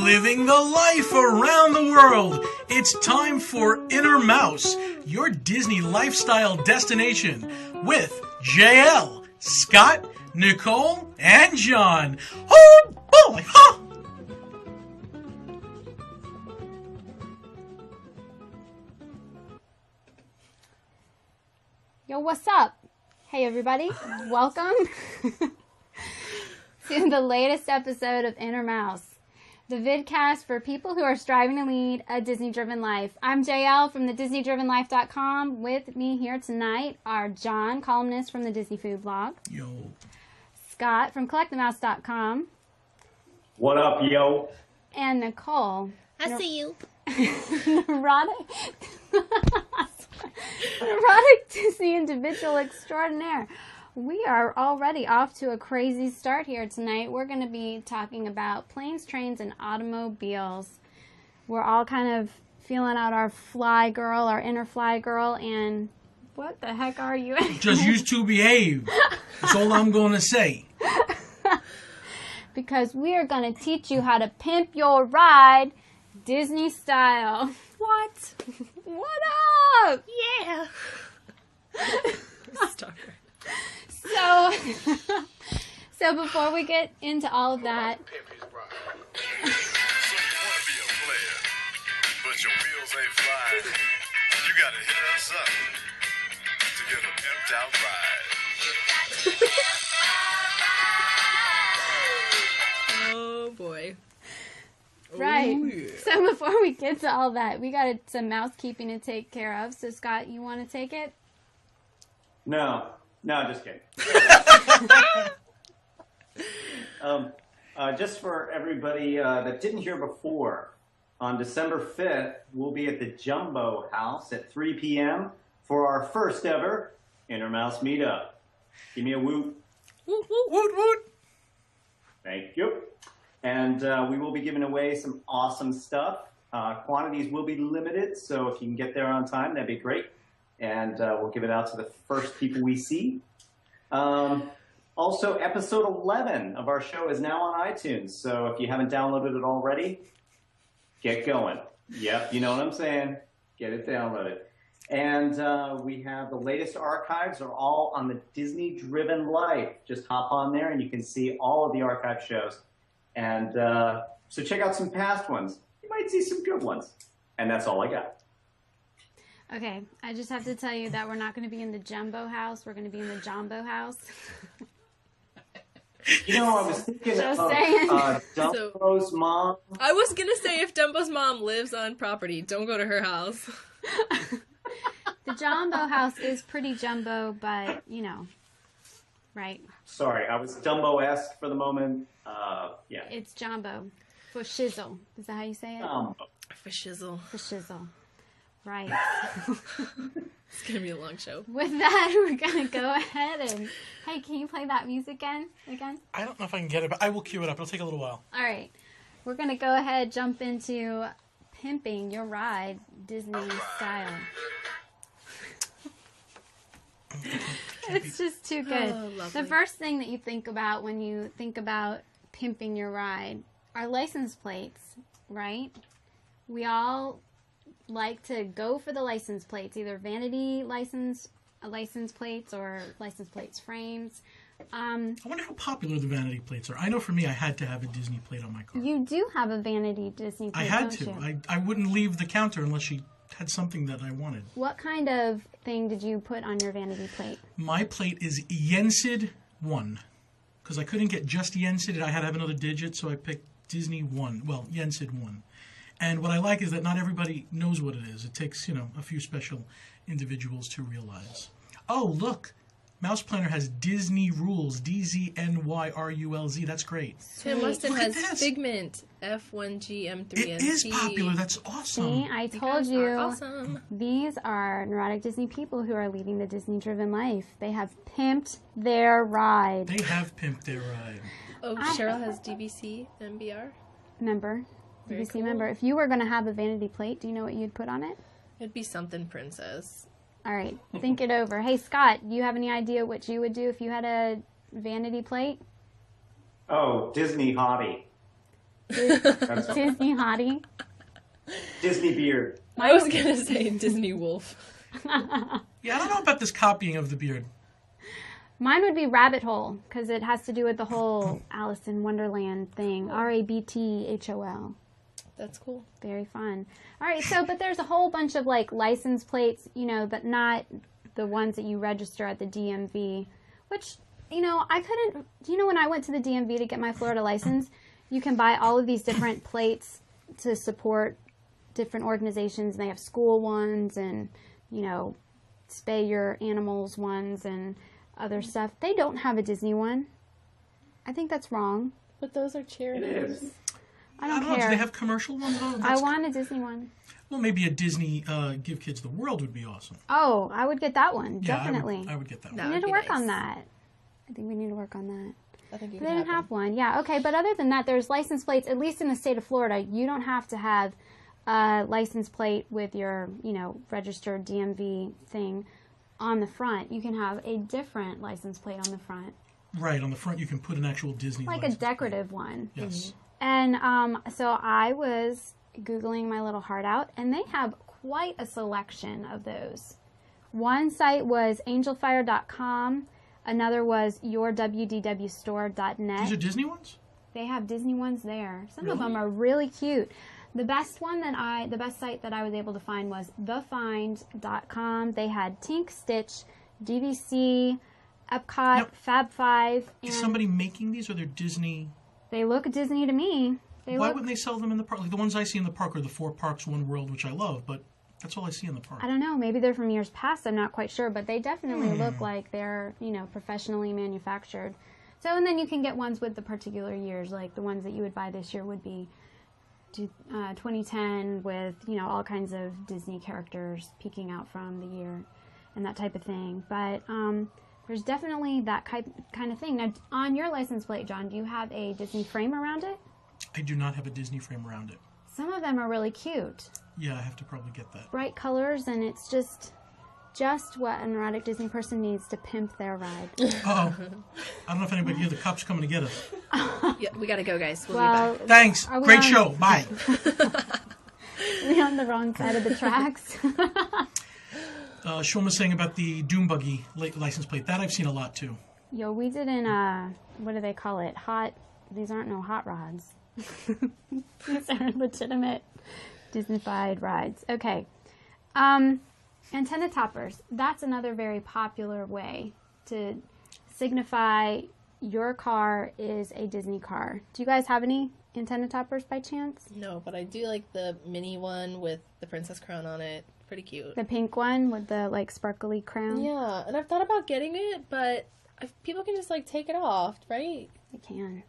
living the life around the world. It's time for Inner Mouse, your Disney lifestyle destination, with JL, Scott, Nicole, and John. Oh boy! Ha! Yo, what's up? Hey everybody, welcome to the latest episode of Inner Mouse, the vidcast for people who are striving to lead a Disney-driven life. I'm JL from the DisneyDrivenLife.com. With me here tonight are John, columnist from the Disney Food Blog. Yo. Scott from CollectTheMouse.com. What up, yo? And Nicole. I see you. Neurotic Disney individual extraordinaire. We are already off to a crazy start here tonight. We're going to be talking about planes, trains, and automobiles. We're all kind of feeling out our fly girl, our inner fly girl, and what the heck are you? Just used to behave. That's all I'm going to say. Because we are going to teach you how to pimp your ride Disney style. What? What up? Yeah. Stop it. So before we get into all of that, So you want to be a player, but your wheels ain't flying. You gotta hit us up to get a pimped out ride. Oh boy. right. Ooh, yeah. So before we get to all that, we got some mousekeeping to take care of. So Scott, you want to take it? No, just kidding. Just for everybody that didn't hear before, on December 5th, we'll be at the Jumbo House at 3 p.m. for our first ever Inner Mouse meetup. Give me a woot. Woot, woot. Woot woot. Thank you. And we will be giving away some awesome stuff. Quantities will be limited, so if you can get there on time, that'd be great. And we'll give it out to the first people we see. Also, episode 11 of our show is now on iTunes. So if you haven't downloaded it already, get going. Yep, you know what I'm saying. Get it downloaded. And we have the latest archives are all on the Disney Driven Life. Just hop on there and you can see all of the archive shows. And so check out some past ones. You might see some good ones. And that's all I got. Okay, I just have to tell you that we're not going to be in the Jumbo House. We're going to be in the Jumbo House. You know, I was thinking Just of saying. Dumbo's mom. I was gonna say if Dumbo's mom lives on property, don't go to her house. The Jumbo House is pretty jumbo, but, you know, right? Sorry, I was Dumbo-esque for the moment. Yeah. It's Jumbo. For shizzle. Is that how you say it? For shizzle. For shizzle. Right. It's gonna be a long show. With that, we're going to go ahead and... Hey, can you play that music again? I don't know if I can get it, but I will cue it up. It'll take a little while. All right. We're going to go ahead, jump into pimping your ride Disney style. It's just too good. Oh, lovely. The first thing that you think about when you think about pimping your ride are license plates, right? We all like to go for the license plates, either vanity license plates or license plates frames. I wonder how popular the vanity plates are. I know for me, I had to have a Disney plate on my car. You do have a vanity Disney plate, I had don't to. you? I wouldn't leave the counter unless she had something that I wanted. What kind of thing did you put on your vanity plate? My plate is Yensid 1. Because I couldn't get just Yensid, I had to have another digit, so I picked Disney 1. Well, Yensid 1. And what I like is that not everybody knows what it is. It takes, a few special individuals to realize. Oh, look. Mouse Planner has Disney Rules, DZNYRULZ. That's great. Tim Weston Look at has this. Figment F1GM3NT. It is popular. That's awesome. See, I You told guys you. are awesome. These are neurotic Disney people who are leading the Disney-driven life. They have pimped their ride. They have pimped their ride. Oh, Cheryl has DVC MBR. Member, Very DVC cool. member. If you were going to have a vanity plate, do you know what you'd put on it? It'd be something princess. All right, think it over. Hey, Scott, you have any idea what you would do if you had a vanity plate? Oh, Disney hottie. That's Disney hottie. Disney beard. I was gonna say Disney Wolf. Yeah, I don't know about this copying of the beard. Mine would be Rabbit Hole, because it has to do with the whole Alice in Wonderland thing. RABTHOL. That's cool. Very fun. All right, but there's a whole bunch of like license plates, that not the ones that you register at the DMV, which, I couldn't, when I went to the DMV to get my Florida license, you can buy all of these different plates to support different organizations, and they have school ones and, spay your animals ones and other stuff. They don't have a Disney one. I think that's wrong. But those are It charities. is. I don't know. Do care. they have commercial ones? Oh, I want a Disney one. Well, maybe a Disney Give Kids the World would be awesome. Oh, I would get that one. Yeah, Definitely. I would get that No. one. We need to would be work on nice. that. I think we need to work on that. I think you But can they didn't have one. Yeah, okay. But other than that, there's license plates, at least in the state of Florida. You don't have to have a license plate with your, registered DMV thing on the front. You can have a different license plate on the front. Right, on the front you can put an actual Disney Like a license plate. decorative one. Yes. And so I was Googling my little heart out, and they have quite a selection of those. One site was angelfire.com. Another was yourwdwstore.net. These are Disney ones? They have Disney ones there. Some of Really? them are really cute. The best site that I was able to find was thefind.com. They had Tink, Stitch, DVC, Epcot, Now, Fab Five, and Is somebody making these, or they're Disney? they look Disney to me. Why wouldn't they sell them in the park? Like the ones I see in the park are the 4 Parks, 1 World, which I love, but that's all I see in the park. I don't know. Maybe they're from years past. I'm not quite sure, but they definitely look like they're, professionally manufactured. So, and then you can get ones with the particular years, like the ones that you would buy this year would be 2010 with, all kinds of Disney characters peeking out from the year and that type of thing. But there's definitely that kind of thing. Now, on your license plate, John, do you have a Disney frame around it? I do not have a Disney frame around it. Some of them are really cute. Yeah, I have to probably get that. Bright colors, and it's just what an erotic Disney person needs to pimp their ride. Uh-oh. I don't know if anybody can hear the cops coming to get us. Yeah, we gotta go, guys. We'll Well, be back. Thanks. Are we Great on- show. Bye. we're on the wrong side of the tracks. Sean was saying about the Doom Buggy license plate. That I've seen a lot, too. Yo, we did in, what do they call it? These aren't no hot rods. These are legitimate Disney-fied rides. Okay. Antenna toppers. That's another very popular way to signify your car is a Disney car. Do you guys have any antenna toppers by chance? No, but I do like the mini one with the princess crown on it. Pretty cute. The pink one with the, sparkly crown? Yeah, and I've thought about getting it, but people can just, take it off, right? They can.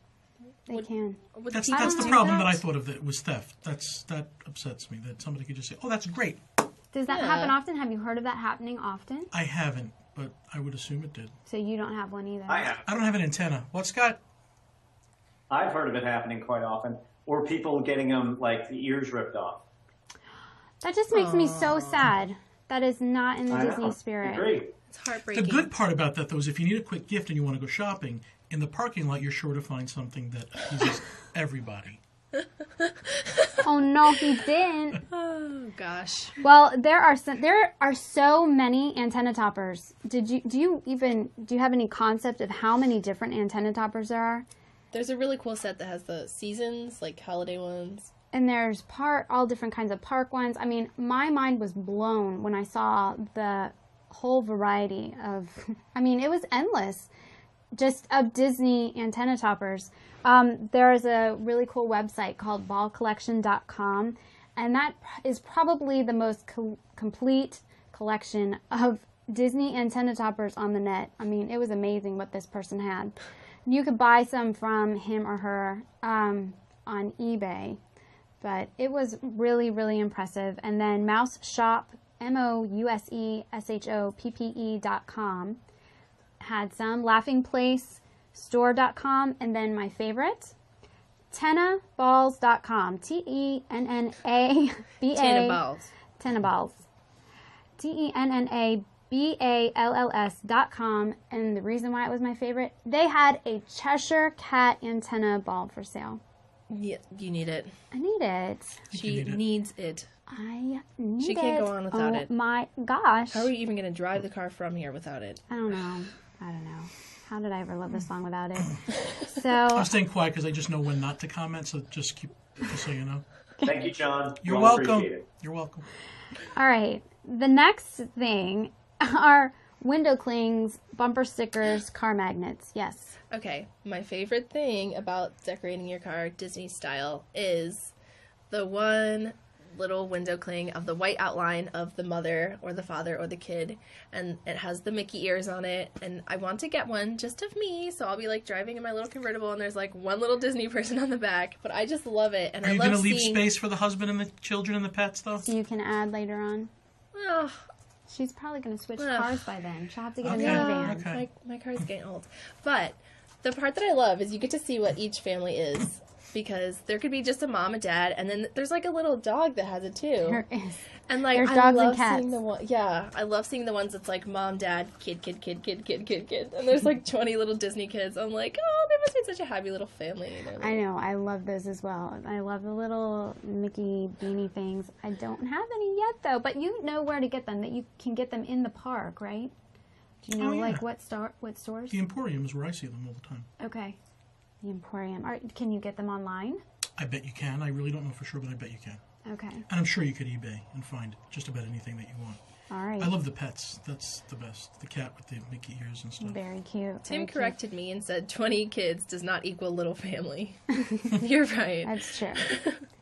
They can. Would That's people the do problem that I thought of that was theft. That upsets me, that somebody could just say, oh, that's great. Does that Yeah. happen often? Have you heard of that happening often? I haven't, but I would assume it did. So you don't have one either. I have. I don't have an antenna. What, Scott? I've heard of it happening quite often. Or people getting them, the ears ripped off. That just makes me so sad. That is not in the I Disney know. spirit. Agree. It's The heartbreaking. good part about that, though, is if you need a quick gift and you want to go shopping, in the parking lot, you're sure to find something that appeases everybody. Oh no, he didn't. Oh gosh. Well, there are so many antenna toppers. Do you have any concept of how many different antenna toppers there are? There's a really cool set that has the seasons, holiday ones. And there's all different kinds of park ones. I mean, my mind was blown when I saw the whole variety of, it was endless, just of Disney antenna toppers. There is a really cool website called ballcollection.com, and that is probably the most complete collection of Disney antenna toppers on the net. It was amazing what this person had. You could buy some from him or her on eBay. But it was really, really impressive. And then Mouse Shop, MouseShoppe.com had some. Laughing Place Store.com, and then my favorite, Tennaballs.com. TENNABA. Tana balls. Tennaballs. TENNABALLS.com. And the reason why it was my favorite, they had a Cheshire Cat antenna ball for sale. Yeah, you need it. I need it. She need it. needs it. I need it. She can't go on without oh it. My gosh. How are you even going to drive the car from here without it? I don't know. How did I ever love this song without it? I'm So, staying quiet because I just know when not to comment, so just so you know. Thank you, John. You're We all welcome. appreciate it. You're welcome. all right. The next thing are window clings, bumper stickers, car magnets. Yes. Okay, my favorite thing about decorating your car Disney style is the one little window cling of the white outline of the mother or the father or the kid, and it has the Mickey ears on it, and I want to get one just of me, so I'll be like driving in my little convertible and there's like one little Disney person on the back, but I just love it, and Are I you love going to leave seeing... space for the husband and the children and the pets, though? So you can add later on. Oh, She's probably going to switch Ugh. cars by then. She'll have to get Okay. a minivan. Okay. my car's getting old. But the part that I love is you get to see what each family is, because there could be just a mom and dad, and then there's like a little dog that has it too. There is. And like There's I dogs love and cats. seeing the one, yeah, I love seeing the ones that's like mom, dad, kid, and there's like 20 little Disney kids. I'm like, oh, they must be such a happy little family. You know, like, I know. I love those as well. I love the little Mickey beanie things. I don't have any yet, though. But you know where to get them. That you can get them in the park, right? Do you know Oh, yeah. like what stores? The Emporium is where I see them all the time. Okay. The Emporium. Can you get them online? I bet you can. I really don't know for sure, but I bet you can. Okay. And I'm sure you could eBay and find just about anything that you want. All right. I love the pets. That's the best. The cat with the Mickey ears and stuff. Very cute. Tim very cute. corrected me and said 20 kids does not equal little family. You're right. That's true.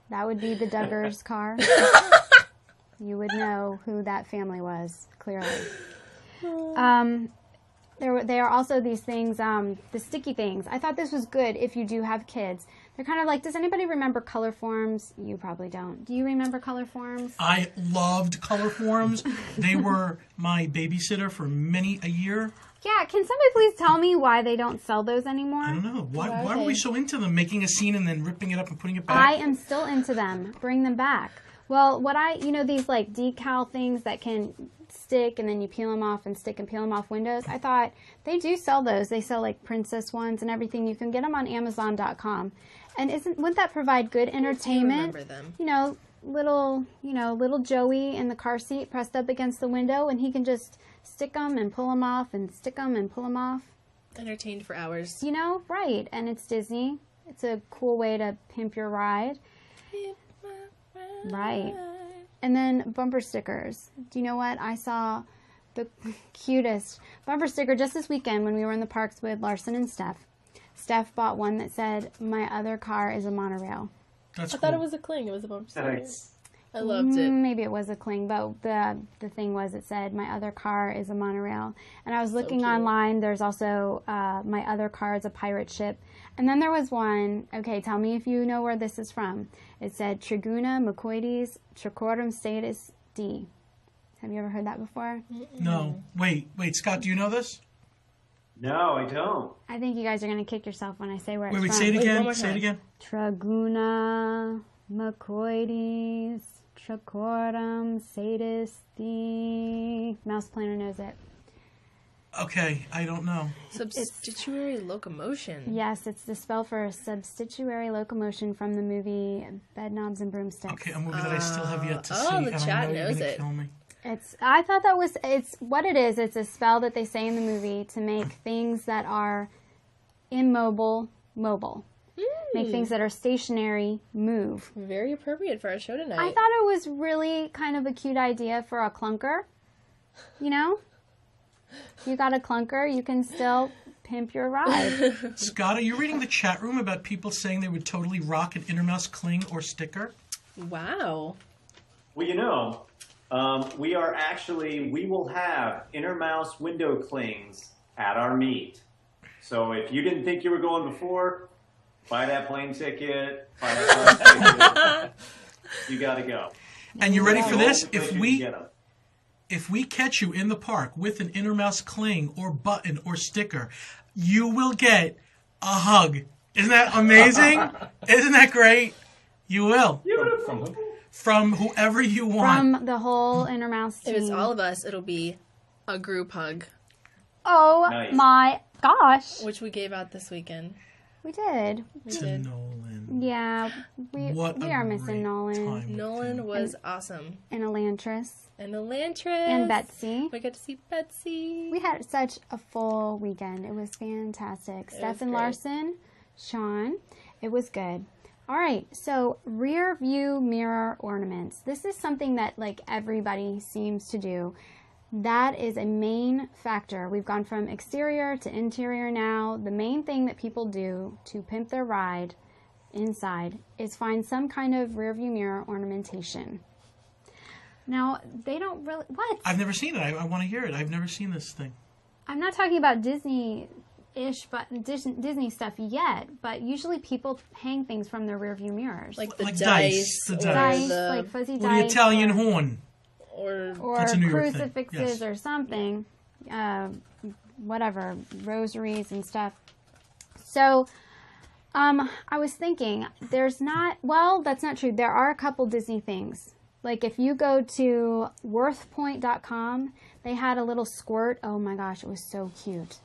That would be the Duggars car. You would know who that family was, clearly. There are also these things, the sticky things. I thought this was good if you do have kids. They're kind of like, does anybody remember color forms? You probably don't. Do you remember color forms? I loved color forms. They were my babysitter for many a year. Yeah, can somebody please tell me why they don't sell those anymore? I don't know. Why Why are are we they- so into them? Making a scene and then ripping it up and putting it back? I am still into them. Bring them back. Well, these like decal things that can stick and then you peel them off and stick and peel them off windows. I thought they do sell those. They sell like princess ones and everything. You can get them on Amazon.com. And wouldn't that provide good entertainment? remember them. Little Joey in the car seat pressed up against the window, and he can just stick them and pull them off and stick them and pull them off. Entertained for hours. Right. And it's Disney. It's a cool way to pimp your ride. Right. And then bumper stickers. Do you know what? I saw the cutest bumper sticker just this weekend when we were in the parks with Larson and Steph. Steph bought one that said, "My other car is a monorail." That's I cool. thought it was a cling. It was a bumper sticker. Nice. I loved it. Maybe it was a cling, but the thing was, it said, "My other car is a monorail." And I was looking cute. online. There's also, "My other car is a pirate ship." And then there was one, okay, tell me if you know where this is from. It said, "Triguna Macoides Tricorum Status D." Have you ever heard that before? No. Wait, Scott, do you know this? No, I don't. I think you guys are going to kick yourself when I say where it's Wait, from. say it Wait, again. one more Say it time. again. Traguna Macoides Tricorum Satis D. Mouse Planner knows it. Okay, I don't know. Substitutory locomotion. Yes, it's the spell for substitutory locomotion from the movie Bedknobs and Broomsticks. Okay, a movie that I still have yet to see. oh, the and chat I know you're knows gonna it. kill me. I thought it's what it is. It's a spell that they say in the movie to make things that are immobile, mobile. Make things that are stationary, move. Very appropriate for our show tonight. I thought it was really kind of a cute idea for a clunker. You know? If you got a clunker, you can still pimp your ride. Scott, are you reading the chat room about people saying they would totally rock an Inner Mouse cling or sticker? Wow. Well, we will have Inner Mouse window clings at our meet. So if you didn't think you were going before, buy that plane ticket, buy that plane ticket. You got to go. And you ready for this? All the places you get 'em. If we catch you in the park with an Inner Mouse cling or button or sticker, you will get a hug. Isn't that amazing? Isn't that great? You will. From who? From whoever you want. From the whole Inner Mouse team. If it's all of us, it'll be a group hug, Oh Nice. my gosh. which we gave out this weekend. We did. We to did. Nolan. Yeah, we What a are missing great Nolan time with Nolan him. was awesome. and Elantris And Elantris. and Betsy. We got to see Betsy. We had such a full weekend. It was fantastic. Stephen great. Larson, Sean. It was good. All right, so rear view mirror ornaments. This is something that like everybody seems to do. That is a main factor. We've gone from exterior to interior now. The main thing that people do to pimp their ride inside is find some kind of rear view mirror ornamentation. Now, they don't really... What? I've never seen it. I want to hear it. I've never seen this thing. I'm not talking about Disney-ish, but Disney stuff yet, but usually people hang things from their rear view mirrors. Like the Like dice. the or dice, the- like fuzzy Or the dice. Italian horn. Or That's a New York thing, crucifixes yes. or something. Whatever. Rosaries and stuff. So, I was thinking, there's not... Well, that's not true. There are a couple Disney things. Like if you go to worthpoint.com, they had a little squirt. Oh my gosh, it was so cute.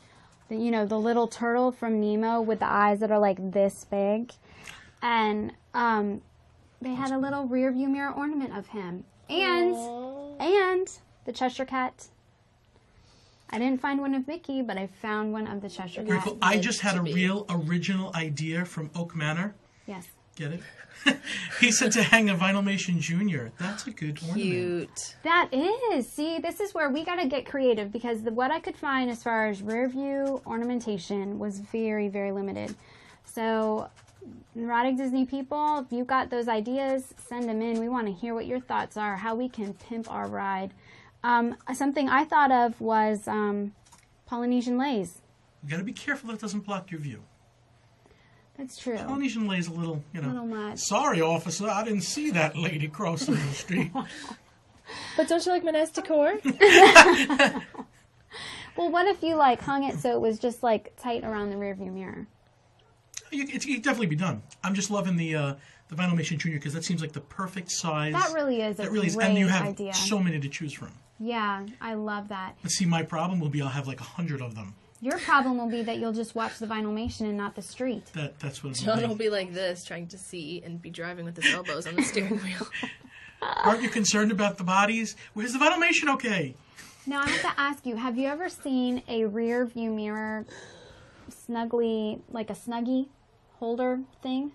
The little turtle from Nemo with the eyes that are like this big. And they had a little rear view mirror ornament of him. And the Cheshire Cat. I didn't find one of Mickey, but I found one of the Cheshire Very Cat. cool. I just had a real original idea from Oak Manor. Yes. Get it? He said to hang a Vinylmation Jr. That's a good ornament. Cute. That is. See, this is where we got to get creative because what I could find as far as rear view ornamentation was very, very limited. So, Neurotic Disney people, if you got those ideas, send them in. We want to hear what your thoughts are, how we can pimp our ride. Something I thought of was Polynesian Lays. You got to be careful that it doesn't block your view. That's true. Polynesian Lays a little, Little much. Sorry, officer, I didn't see that lady crossing the street. But don't you like Monesticore? Well, what if you hung it so it was just tight around the rear view mirror? It can definitely be done. I'm just loving the Vinylmation Jr. because that seems like the perfect size. That really is a great and you have idea. so many to choose from. Yeah, I love that. But see, my problem will be I'll have like 100 of them. Your problem will be that you'll just watch the Vinylmation and not the street. That's what John it'll will be. be like this, trying to see and be driving with his elbows on the steering wheel. Aren't you concerned about the bodies? Where's the Vinylmation? Okay. Now, I have to ask you, have you ever seen a rear view mirror snuggly, like a Snuggie holder thing?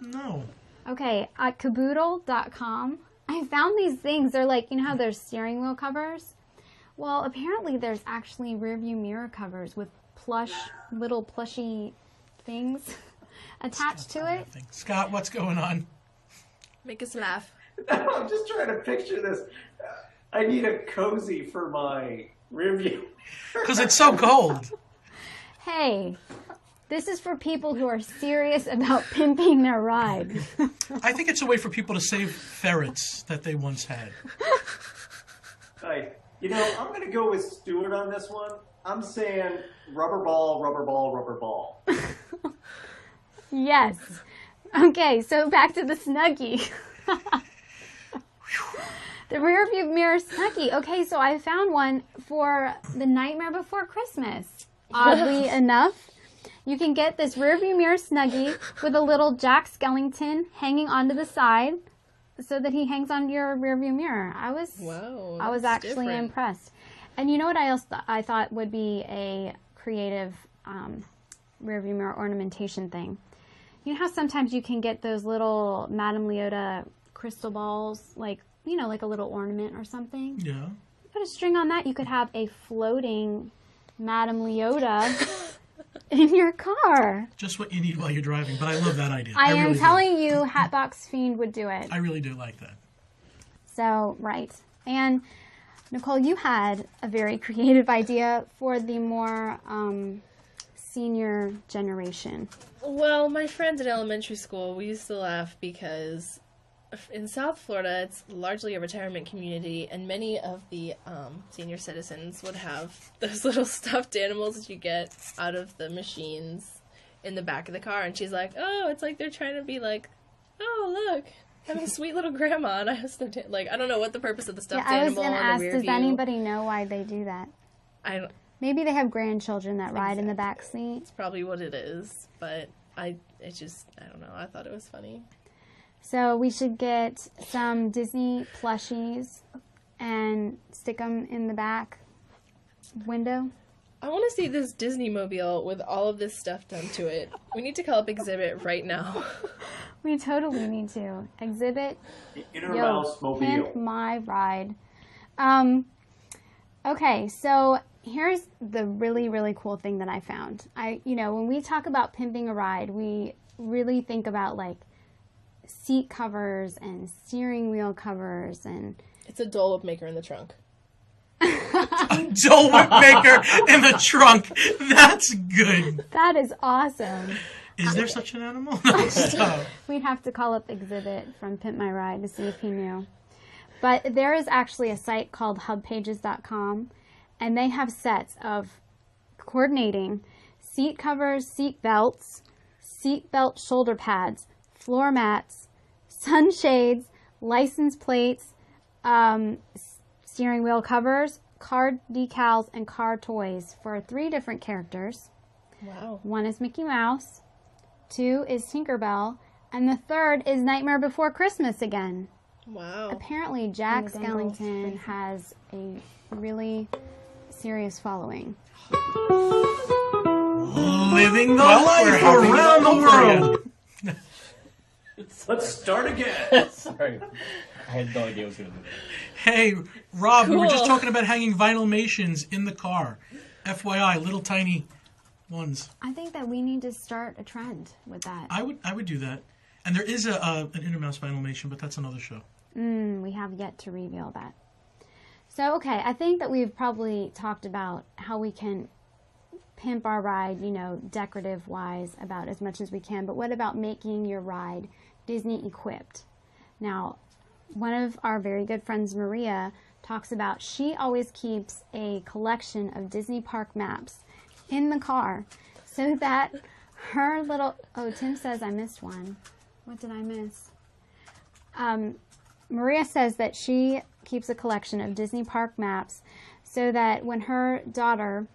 No. Okay, at caboodle.com, I found these things. They're like, how there's steering wheel covers? Well, apparently there's actually rear view mirror covers with little plushy things attached to it. Scott, what's going on? Make us laugh. I'm just trying to picture this. I need a cozy for my rear view. Because it's so cold. Hey, this is for people who are serious about pimping their ride. I think it's a way for people to save ferrets that they once had. I'm going to go with Stuart on this one. I'm saying rubber ball, rubber ball, rubber ball. Yes. Okay, so back to the Snuggie. The rear view mirror Snuggie. Okay, so I found one for The Nightmare Before Christmas. Oddly enough, you can get this rear view mirror Snuggie with a little Jack Skellington hanging onto the side so that he hangs on your rear view mirror. I was actually different. impressed. And you know what I thought would be a creative rear view mirror ornamentation thing? You know how sometimes you can get those little Madame Leota crystal balls, like a little ornament or something? Yeah. Put a string on that, you could have a floating Madame Leota in your car. Just what you need while you're driving. But I love that idea. I am really telling you, Hatbox Fiend would do it. I really do like that. So, right. And Nicole, you had a very creative idea for the more senior generation. Well, my friends in elementary school, we used to laugh because in South Florida, it's largely a retirement community, and many of the senior citizens would have those little stuffed animals that you get out of the machines in the back of the car. And she's like, oh, it's like they're trying to be like, oh, look, I'm a sweet little grandma. And I was I don't know what the purpose of the stuffed I was animal going to on ask, the rear does view. anybody know why they do that? I don't. Maybe they have grandchildren that ride in the back seat. It's probably what it is, but it just, I don't know, I thought it was funny. So we should get some Disney plushies and stick them in the back window. I want to see this Disney mobile with all of this stuff done to it. We need to call up Exhibit right now. We totally need to. Exhibit. Inner Yo, Mouse pimp Mobile. my ride. Okay, so here's the really, really cool thing that I found. When we talk about pimping a ride, we really think about like seat covers and steering wheel covers and... It's a Dole Whip maker in the trunk. Dole Whip maker in the trunk. That's good. That is awesome. Is there such an animal? No, stop. We'd have to call up Exhibit from Pimp My Ride to see if he knew. But there is actually a site called hubpages.com, and they have sets of coordinating seat covers, seat belts, seat belt shoulder pads, floor mats, sunshades, license plates, steering wheel covers, car decals, and car toys for 3 different characters. Wow. 1 is Mickey Mouse, 2 is Tinkerbell, and the 3rd is Nightmare Before Christmas again. Wow. Apparently, Jack And the Dangles. Skellington has a really serious following. Living the Well, life we're having around the fun world. Let's start again. Sorry. I had no idea I was going to do that. Hey, Rob, we were just Cool. talking about hanging vinylmations in the car. FYI, little tiny ones. I think that we need to start a trend with that. I would do that. And there is an Inner Mouse vinylmation, but that's another show. We have yet to reveal that. So, okay, I think that we've probably talked about how we can pimp our ride, decorative-wise, about as much as we can. But what about making your ride Disney-equipped? Now, one of our very good friends, Maria, talks about she always keeps a collection of Disney park maps in the car so that her little... Oh, Tim says I missed one. What did I miss? Maria says that she keeps a collection of Disney park maps so that when her daughter,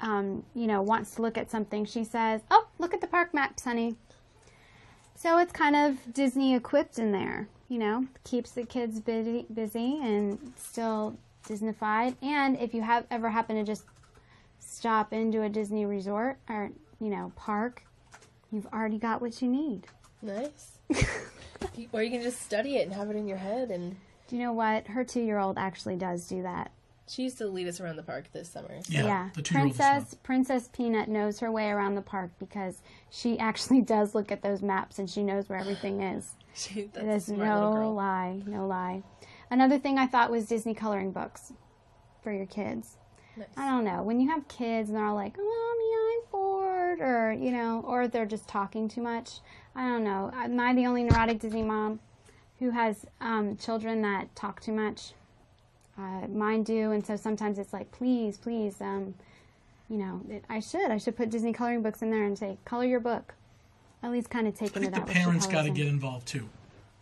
wants to look at something, she says, "Oh, look at the park maps, honey." So it's kind of Disney equipped in there, keeps the kids busy and still Disneyfied. And if you have ever happen to just stop into a Disney resort or, park, you've already got what you need. Nice. Or you can just study it and have it in your head. And Do you know what? Her 2-year-old actually does do that. she used to lead us around the park this summer. So. Yeah, the 2-year-old is fun. Princess Peanut knows her way around the park because she actually does look at those maps and she knows where everything is. That's It is a smart little no girl. lie. Another thing I thought was Disney coloring books for your kids. Nice. I don't know. When you have kids and they're all like, "Mommy, I'm bored," or they're just talking too much. I don't know. Am I the only neurotic Disney mom who has children that talk too much? Mine do, and so sometimes it's like, please, I should put Disney coloring books in there and say, color your book. At least kind of take I into think that. the what she parents got colors to in. get involved too.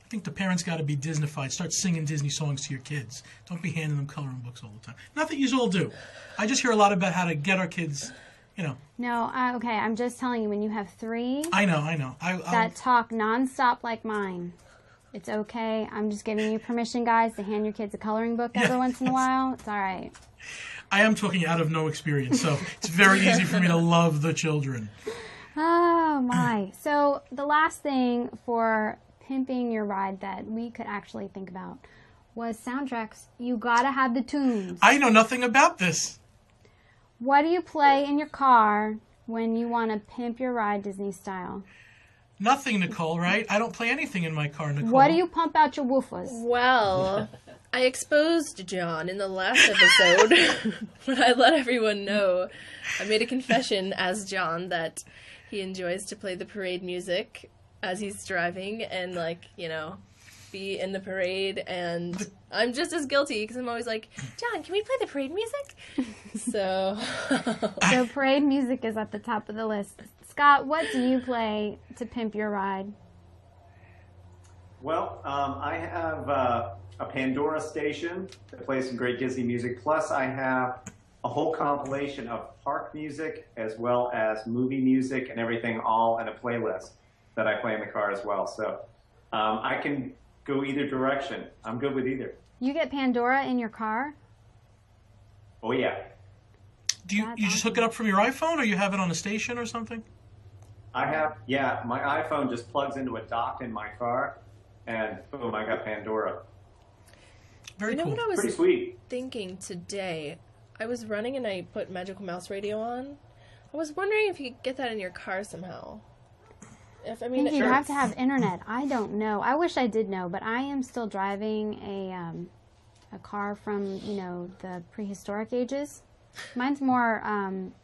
I think the parents got to be Disneyfied. Start singing Disney songs to your kids. Don't be handing them coloring books all the time. Not that you all do. I just hear a lot about how to get our kids, No, okay, I'm just telling you, when you have 3 I know. that talk nonstop like mine, it's okay. I'm just giving you permission, guys, to hand your kids a coloring book every once in a while. It's all right. I am talking out of no experience, so it's very easy for me to love the children. Oh, my. So the last thing for pimping your ride that we could actually think about was soundtracks. You got to have the tunes. I know nothing about this. What do you play in your car when you want to pimp your ride Disney style? Nothing, Nicole, right? I don't play anything in my car, Nicole. What do you pump out your woofers? Well, I exposed John in the last episode when I let everyone know. I made a confession as John that he enjoys to play the parade music as he's driving and, be in the parade. And I'm just as guilty because I'm always like, John, can we play the parade music? So So parade music is at the top of the list. Scott, what do you play to pimp your ride? Well, I have a Pandora station that plays some great Disney music. Plus, I have a whole compilation of park music as well as movie music and everything all in a playlist. that I play in the car as well. So I can go either direction. I'm good with either. You get Pandora in your car? Oh, yeah. Do you just hook it up from your iPhone, or you have it on a station or something? I have, yeah, my iPhone just plugs into a dock in my car, and boom, I got Pandora. Very You know cool. what I was Pretty sweet. thinking today? I was running and I put Magical Mouse Radio on. I was wondering if you could get that in your car somehow. I think you'd have to have internet. I don't know. I wish I did know, but I am still driving a car from, the prehistoric ages. Mine's more,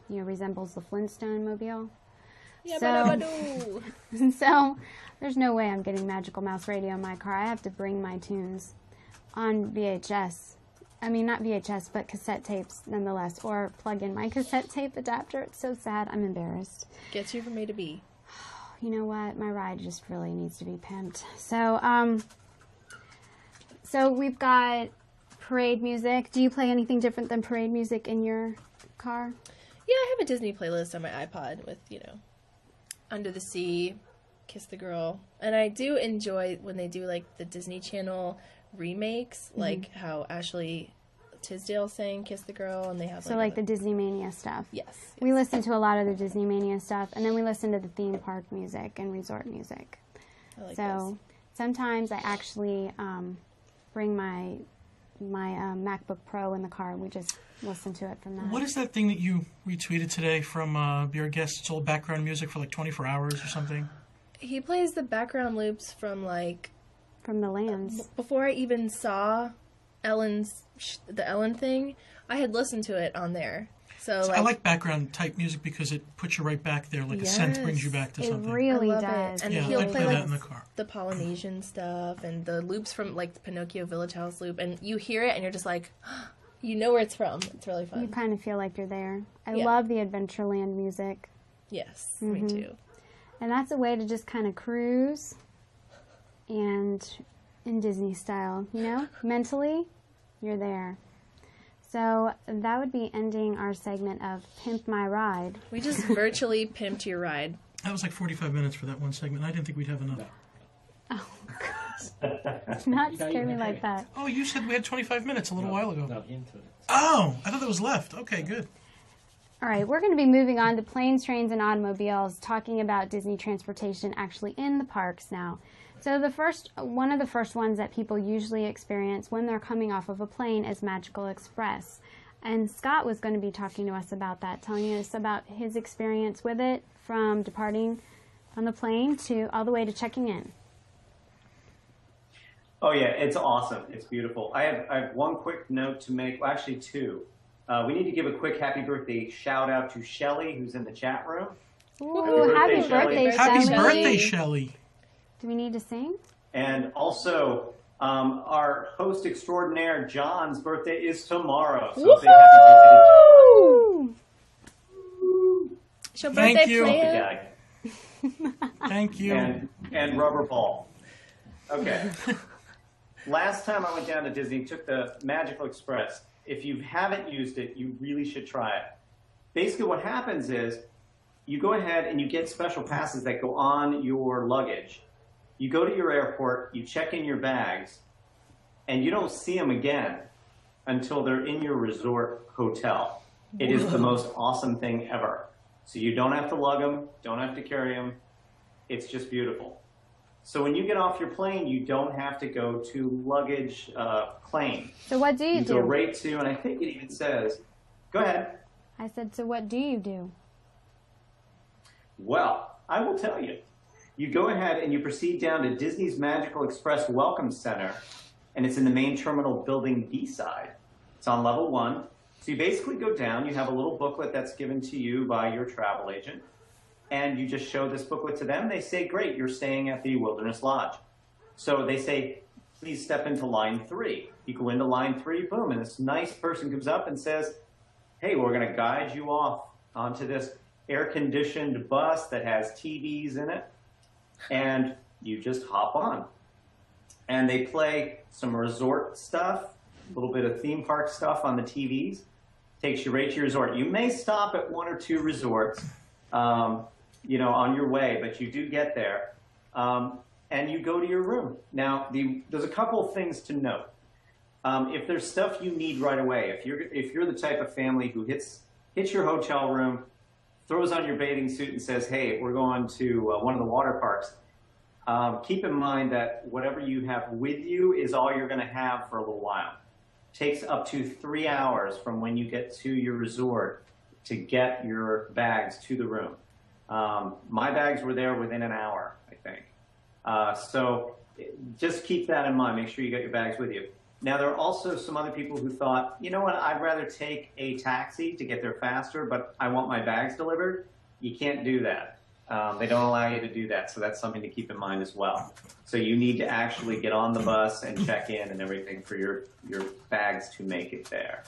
resembles the Flintstone mobile. Yeah, So there's no way I'm getting Magical Mouse Radio in my car. I have to bring my tunes on VHS. I mean, not VHS, but cassette tapes nonetheless, or plug in my cassette tape adapter. It's so sad. I'm embarrassed. Gets you from A to B. You know what? My ride just really needs to be pimped. So, so we've got parade music. Do you play anything different than parade music in your car? Yeah, I have a Disney playlist on my iPod with, Under the Sea, Kiss the Girl. And I do enjoy when they do, like, the Disney Channel remakes, like how Ashley Tisdale sang Kiss the Girl, and they have, So, like the Disney Mania stuff. Yes. We listen to a lot of the Disney Mania stuff, and then we listen to the theme park music and resort music. I like So sometimes I actually bring my MacBook Pro in the car, and we just listen to it from that. What is that thing that you retweeted today from Beer Guest? It's all background music for like 24 hours or something. He plays the background loops from, like... From the lands. Before I even saw the Ellen thing, I had listened to it on there. So I like background type music because it puts you right back there, like a scent brings you back to something. It really I love does. it. And Yeah, he'll I play play like that in the car. the Polynesian stuff and the loops from like the Pinocchio Village House loop, and you hear it and you're just like, you know where it's from. It's really fun. You kind of feel like you're there. I Yeah. love the Adventureland music. Yes, me too. And that's a way to just kind of cruise and in Disney style, mentally, you're there. So that would be ending our segment of Pimp My Ride. We just virtually pimped your ride. That was like 45 minutes for that one segment. I didn't think we'd have enough. Oh, God. Not scare me like that. Oh, you said we had 25 minutes a little while ago. No, into it. Oh, I thought that was left. Okay, good. All right, we're going to be moving on to planes, trains, and automobiles, talking about Disney transportation actually in the parks now. So one of the first ones that people usually experience when they're coming off of a plane is Magical Express. And Scott was going to be talking to us about that, telling us about his experience with it from departing on the plane to all the way to checking in. Oh, yeah, it's awesome. It's beautiful. I have one quick note to make, well, actually two. We need to give a quick happy birthday shout out to Shelly, who's in the chat room. Ooh, happy birthday, Happy Shelley. birthday, Shelley. Do we need to sing? And also, our host extraordinaire, John's birthday is tomorrow. So big happy birthday to John. Woo! It's your Thank birthday you. plan. Okay. Thank you. And rubber ball. Okay. Last time I went down to Disney, took the Magical Express. If you haven't used it, you really should try it. Basically what happens is you go ahead and you get special passes that go on your luggage. You go to your airport, you check in your bags, and you don't see them again until they're in your resort hotel. It is the most awesome thing ever. So you don't have to lug them, don't have to carry them. It's just beautiful. So when you get off your plane, you don't have to go to luggage claim. So what do you do? You go right to, and I think it even says, go ahead. I said, so what do you do? Well, I will tell you. You go ahead and you proceed down to Disney's Magical Express Welcome Center, and it's in the main terminal building B side. It's on level 1. So you basically go down, you have a little booklet that's given to you by your travel agent, and you just show this booklet to them. They say, great, you're staying at the Wilderness Lodge. So they say, please step into line 3. You go into line 3, boom, and this nice person comes up and says, hey, we're going to guide you off onto this air-conditioned bus that has TVs in it, and you just hop on. And they play some resort stuff, a little bit of theme park stuff on the TVs, takes you right to your resort. You may stop at 1 or 2 resorts, on your way, but you do get there. and you go to your room. Now, there's a couple of things to note. If there's stuff you need right away, if you're the type of family who hits your hotel room, throws on your bathing suit and says, hey, we're going to one of the water parks, keep in mind that whatever you have with you is all you're going to have for a little while. It takes up to 3 hours from when you get to your resort to get your bags to the room. My bags were there within an hour, I think. So just keep that in mind. Make sure you get your bags with you. Now, there are also some other people who thought, you know what, I'd rather take a taxi to get there faster, but I want my bags delivered. You can't do that. They don't allow you to do that, so that's something to keep in mind as well. So you need to actually get on the bus and check in and everything for your bags to make it there.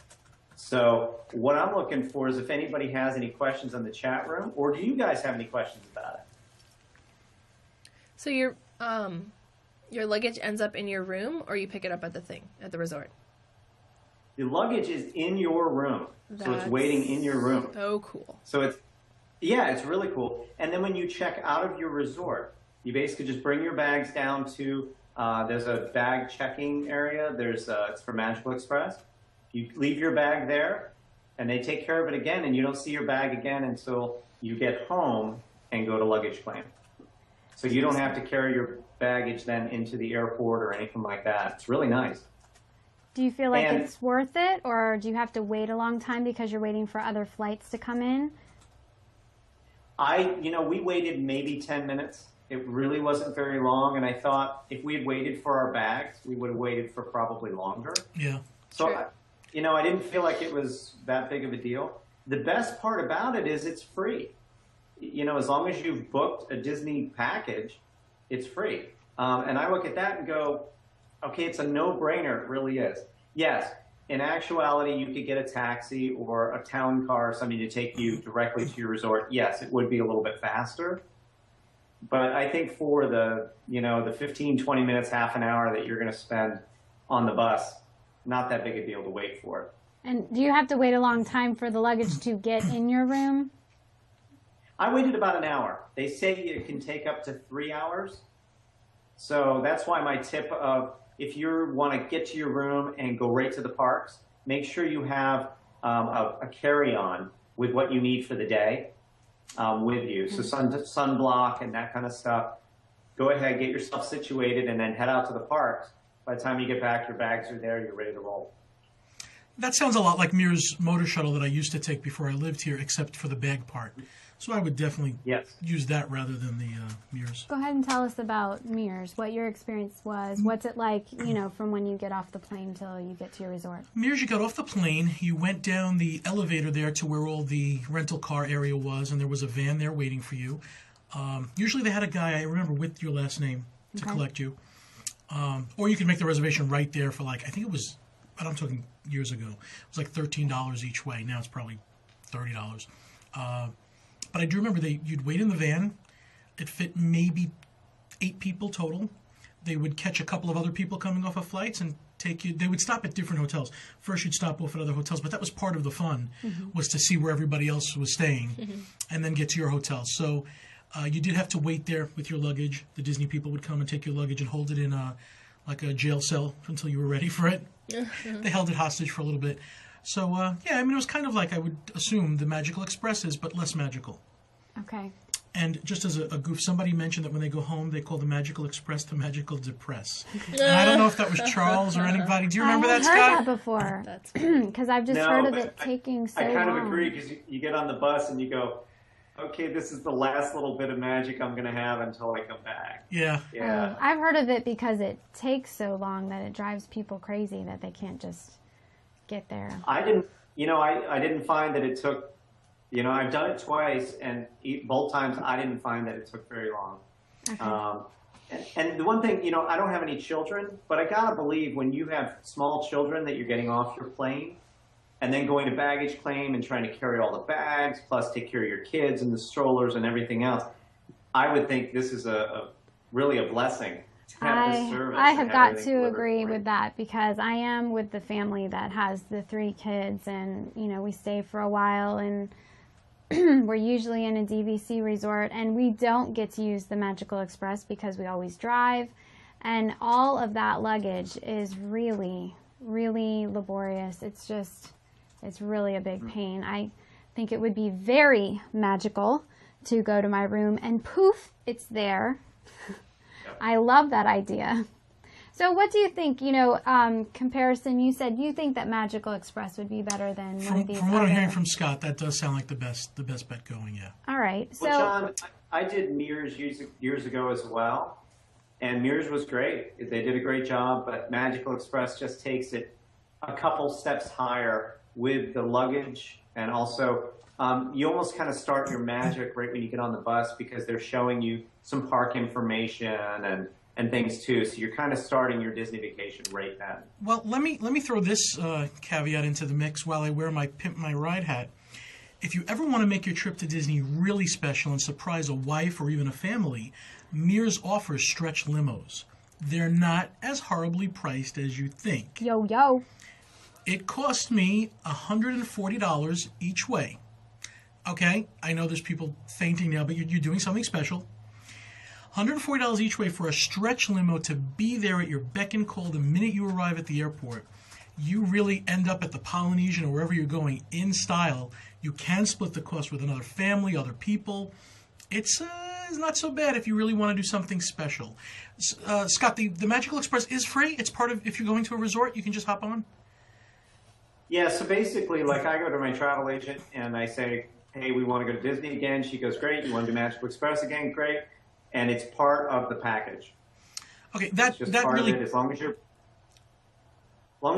So what I'm looking for is if anybody has any questions in the chat room, or do you guys have any questions about it? So your luggage ends up in your room, or you pick it up at the resort? The luggage is in your room, so it's waiting in your room. So cool. So it's really cool. And then when you check out of your resort, you basically just bring your bags down to, there's a bag checking area. It's for Magical Express. You leave your bag there, and they take care of it again, and you don't see your bag again until you get home and go to luggage claim. So you don't have to carry your baggage then into the airport or anything like that. It's really nice. Do you feel like it's worth it, or do you have to wait a long time because you're waiting for other flights to come in? We waited maybe 10 minutes. It really wasn't very long, and I thought if we had waited for our bags, we would have waited for probably longer. Yeah. So, True. I didn't feel like it was that big of a deal. The best part about it is it's free. As long as you've booked a Disney package, it's free. And I look at that and go, okay, it's a no-brainer. It really is. Yes, in actuality, you could get a taxi or a town car or something to take you directly to your resort. Yes, it would be a little bit faster. But I think for the 15, 20 minutes, half an hour that you're going to spend on the bus, not that big a deal to wait for it. And do you have to wait a long time for the luggage to get in your room? I waited about an hour. They say it can take up to 3 hours. So that's why my tip of if you want to get to your room and go right to the parks, make sure you have a carry-on with what you need for the day with you. So sunblock and that kind of stuff. Go ahead, get yourself situated, and then head out to the parks. By the time you get back, your bags are there, you're ready to roll. That sounds a lot like Mir's motor shuttle that I used to take before I lived here, except for the bag part. So I would definitely use that rather than the Mir's. Go ahead and tell us about Mir's, what your experience was. What's it like, from when you get off the plane till you get to your resort? Mir's, you got off the plane, you went down the elevator there to where all the rental car area was, and there was a van there waiting for you. Usually they had a guy, I remember, with your last name to collect you. Or you could make the reservation right there for I think it was, but I'm talking years ago. It was like $13 each way. Now it's probably $30. But I do remember you'd wait in the van. It fit maybe 8 people total. They would catch a couple of other people coming off of flights and take you. They would stop at different hotels. First you'd stop off at other hotels, but that was part of the fun, was to see where everybody else was staying and then get to your hotel. So you did have to wait there with your luggage. The Disney people would come and take your luggage and hold it in like a jail cell until you were ready for it. They held it hostage for a little bit. So, it was kind of like I would assume the Magical Express is, but less magical. Okay. And just as a goof, somebody mentioned that when they go home, they call the Magical Express the Magical Depress. And I don't know if that was Charles or anybody. Do you remember that, Scott? I've heard that before. Because I've just heard of it taking so long. I kind of agree, because you get on the bus and you go, okay, this is the last little bit of magic I'm going to have until I come back. Yeah. I've heard of it because it takes so long that it drives people crazy that they can't just get there. I didn't find that it took, I've done it twice, and both times I didn't find that it took very long. Okay. And the one thing, I don't have any children, but I gotta believe when you have small children that you're getting off your plane and then going to baggage claim and trying to carry all the bags, plus take care of your kids and the strollers and everything else, I would think this is really a blessing. I have got to agree with that, because I am with the family that has the 3 kids, and we stay for a while, and we're usually in a DVC resort, and we don't get to use the Magical Express because we always drive. And all of that luggage is really, really laborious. It's really a big pain. I think it would be very magical to go to my room and poof, it's there. I love that idea. So what do you think, comparison, you said you think that Magical Express would be better than one of these From what I'm hearing from Scott, that does sound like the best bet going, yeah. All right. So, well, John, I did Mears years ago as well, and Mears was great. They did a great job, but Magical Express just takes it a couple steps higher with the luggage, and also you almost kind of start your magic right when you get on the bus because they're showing you some park information and things too. So you're kind of starting your Disney vacation right then. Well, let me throw this caveat into the mix while I wear my Pimp My Ride hat. If you ever want to make your trip to Disney really special and surprise a wife or even a family, Mears offers stretch limos. They're not as horribly priced as you think. Yo. It cost me $140 each way. Okay, I know there's people fainting now, but you're doing something special. $140 each way for a stretch limo to be there at your beck and call the minute you arrive at the airport. You really end up at the Polynesian or wherever you're going in style. You can split the cost with another family, other people. It's not so bad if you really want to do something special. Scott, the Magical Express is free. It's part of, if you're going to a resort, you can just hop on. Yeah, so basically, like I go to my travel agent and I say, hey, we want to go to Disney again. She goes, great. You want to do Magical Express again? Great. And it's part of the package. Okay, It's just that part really. of it, as long as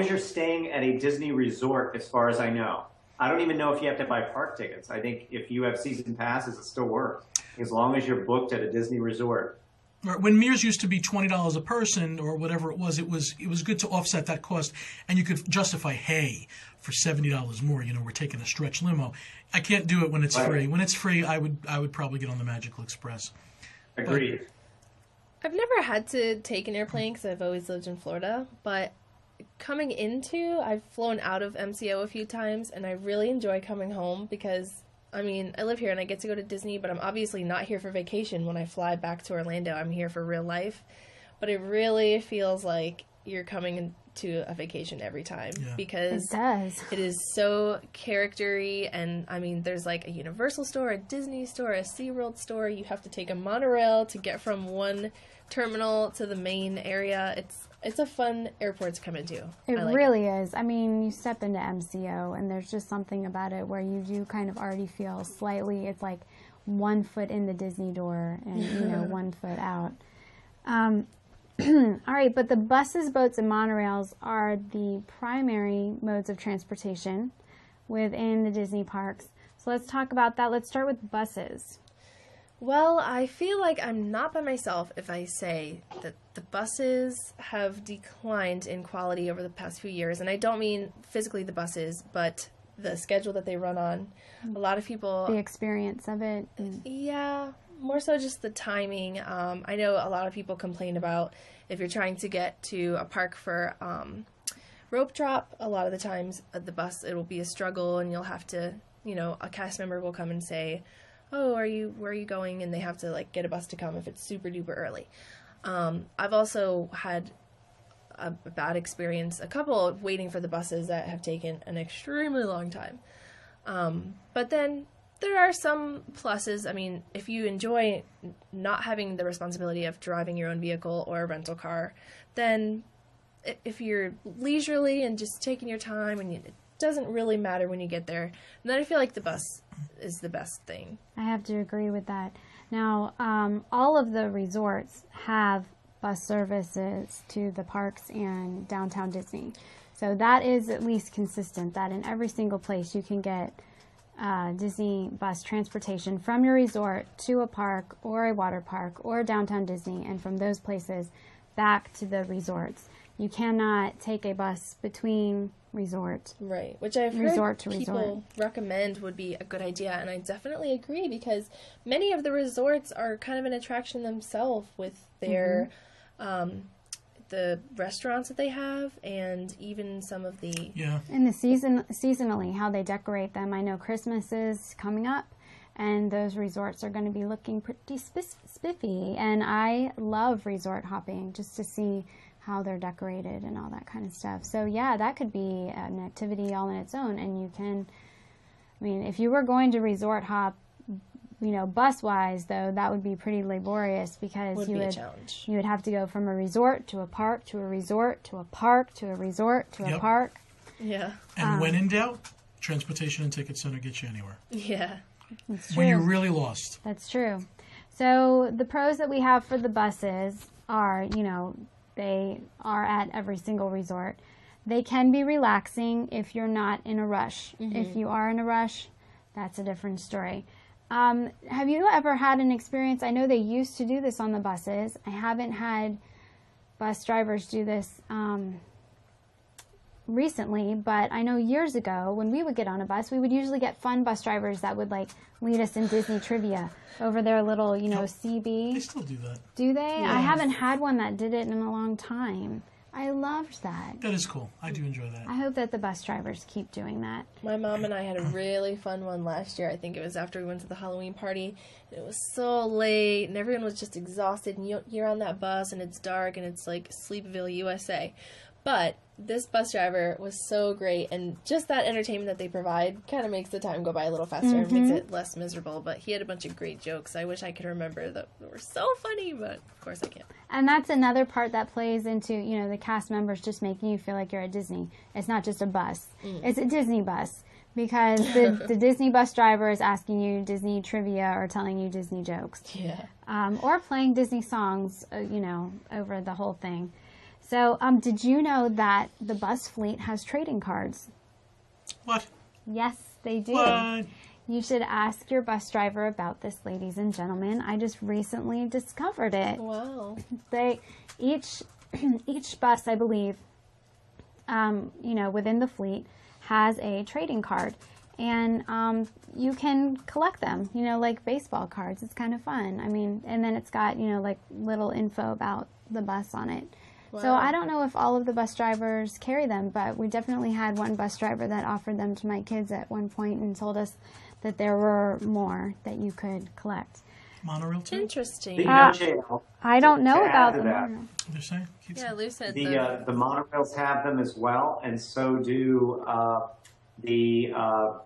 you're staying at a Disney resort, as far as I know. I don't even know if you have to buy park tickets. I think if you have season passes, it still works, as long as you're booked at a Disney resort. When Mears used to be $20 a person or whatever it was good to offset that cost, and you could justify, hey, for $70 more, we're taking a stretch limo. I can't do it when it's free. When it's free, I would probably get on the Magical Express. Agreed. I've never had to take an airplane because I've always lived in Florida, but I've flown out of MCO a few times, and I really enjoy coming home because, I live here and I get to go to Disney, but I'm obviously not here for vacation. When I fly back to Orlando, I'm here for real life, but it really feels like you're coming to a vacation every time because it is so charactery, and there's like a Universal store, a Disney store, a SeaWorld store. You have to take a monorail to get from one terminal to the main area. It's a fun airport to come into. It really is. You step into MCO and there's just something about it where you do kind of already feel slightly, it's like 1 foot in the Disney door and 1 foot out. All right, but the buses, boats, and monorails are the primary modes of transportation within the Disney parks. So let's talk about that. Let's start with buses. Well, I feel like I'm not by myself if I say that the buses have declined in quality over the past few years. And I don't mean physically the buses, but the schedule that they run on. A lot of people... The experience of it. Yeah, more so just the timing. I know a lot of people complain about if you're trying to get to a park for rope drop, a lot of the times the bus, it'll be a struggle and you'll have to, a cast member will come and say, oh, where are you going? And they have to get a bus to come if it's super duper early. I've also had a bad experience, a couple waiting for the buses that have taken an extremely long time. But then there are some pluses. If you enjoy not having the responsibility of driving your own vehicle or a rental car, then if you're leisurely and just taking your time and it doesn't really matter when you get there, then I feel like the bus is the best thing. I have to agree with that. Now, all of the resorts have bus services to the parks and downtown Disney. So that is at least consistent, that in every single place you can get Disney bus transportation from your resort to a park or a water park or downtown Disney, and from those places back to the resorts. You cannot take a bus between resorts. Right, which I've heard people recommend would be a good idea, and I definitely agree because many of the resorts are kind of an attraction themselves with their the restaurants that they have, and even some of the and the seasonally how they decorate them. I know Christmas is coming up, And those resorts are going to be looking pretty spiffy. And I love resort hopping just to see how they're decorated and all that kind of stuff. So yeah, that could be an activity all on its own. And you can, I mean, if you were going to resort hop, bus-wise, though, that would be pretty laborious because Would be a challenge. you would have to go from a resort to a park to a resort to a park to a resort to a park. Yeah. And when in doubt, Transportation and Ticket Center gets you anywhere. Yeah. That's true. When you're really lost. That's true. So the pros that we have for the buses are, they are at every single resort. They can be relaxing if you're not in a rush. If you are in a rush, that's a different story. Have you ever had an experience? I know they used to do this on the buses. I haven't had bus drivers do this recently, but I know years ago when we would get on a bus, we would usually get fun bus drivers that would lead us in Disney trivia over their little, CB. They still do that. Do they? Yeah. I haven't had one that did it in a long time. I loved that. That is cool. I do enjoy that. I hope that the bus drivers keep doing that. My mom and I had a really fun one last year. I think it was after we went to the Halloween party. And it was so late, and everyone was just exhausted. And you're on that bus, and it's dark, and it's like Sleepville, USA. But this bus driver was so great, and just that entertainment that they provide kind of makes the time go by a little faster and makes it less miserable. But he had a bunch of great jokes. I wish I could remember that were so funny, but of course I can't. And that's another part that plays into, the cast members just making you feel like you're at Disney. It's not just a bus. It's a Disney bus. Because the Disney bus driver is asking you Disney trivia or telling you Disney jokes. Yeah. Or playing Disney songs, over the whole thing. So, did you know that the bus fleet has trading cards? What? Yes, they do. What? You should ask your bus driver about this, ladies and gentlemen. I just recently discovered it. Wow. Each bus, I believe, within the fleet has a trading card. And you can collect them, like baseball cards. It's kind of fun. I mean, and then it's got, little info about the bus on it. Wow. So I don't know if all of the bus drivers carry them, but we definitely had one bus driver that offered them to my kids at one point and told us that there were more that you could collect. Monorail too? Interesting. I don't know about the that. monorail. They're saying? Keep saying. Lou said The monorails have them as well, and so do the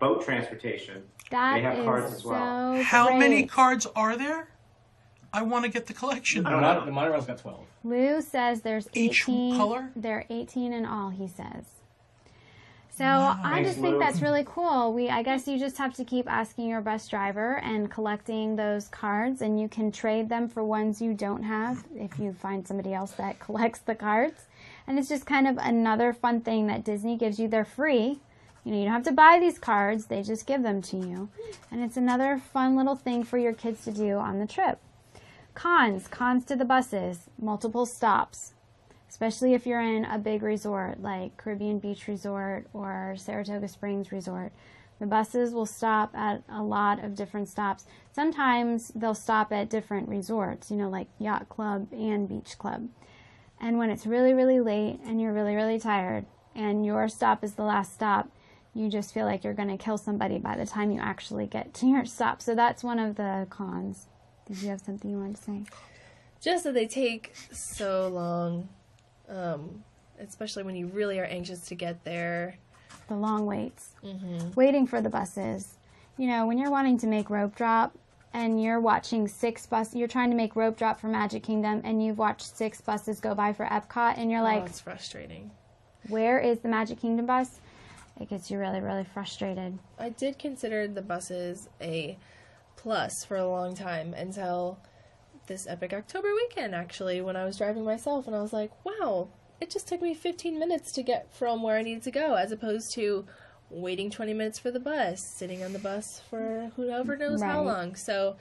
boat transportation. That They have is cards as well. so How great. many cards are there? I want to get the collection. I don't know. The monorail's got 12. Lou says there's 18. Each color? There are 18 in all, he says. So Wow. I Thanks, just think Lou. that's really cool. I guess you just have to keep asking your bus driver and collecting those cards, and you can trade them for ones you don't have if you find somebody else that collects the cards. And it's just kind of another fun thing that Disney gives you. They're free. You don't have to buy these cards. They just give them to you. And it's another fun little thing for your kids to do on the trip. Cons to the buses, multiple stops, especially if you're in a big resort like Caribbean Beach Resort or Saratoga Springs Resort. The buses will stop at a lot of different stops. Sometimes they'll stop at different resorts, like Yacht Club and Beach Club. And when it's really, really late and you're really, really tired and your stop is the last stop, you just feel like you're going to kill somebody by the time you actually get to your stop. So that's one of the cons. Did you have something you wanted to say? Just that they take so long, especially when you really are anxious to get there. The long waits. Waiting for the buses. When you're wanting to make rope drop and you're watching 6 buses, you're trying to make rope drop for Magic Kingdom and you've watched 6 buses go by for Epcot and you're like, it's frustrating. Where is the Magic Kingdom bus? It gets you really, really frustrated. I did consider the buses a plus for a long time until this epic October weekend, actually, when I was driving myself, and I was like, wow, it just took me 15 minutes to get from where I needed to go, as opposed to waiting 20 minutes for the bus, sitting on the bus for whoever knows how Right. long. So,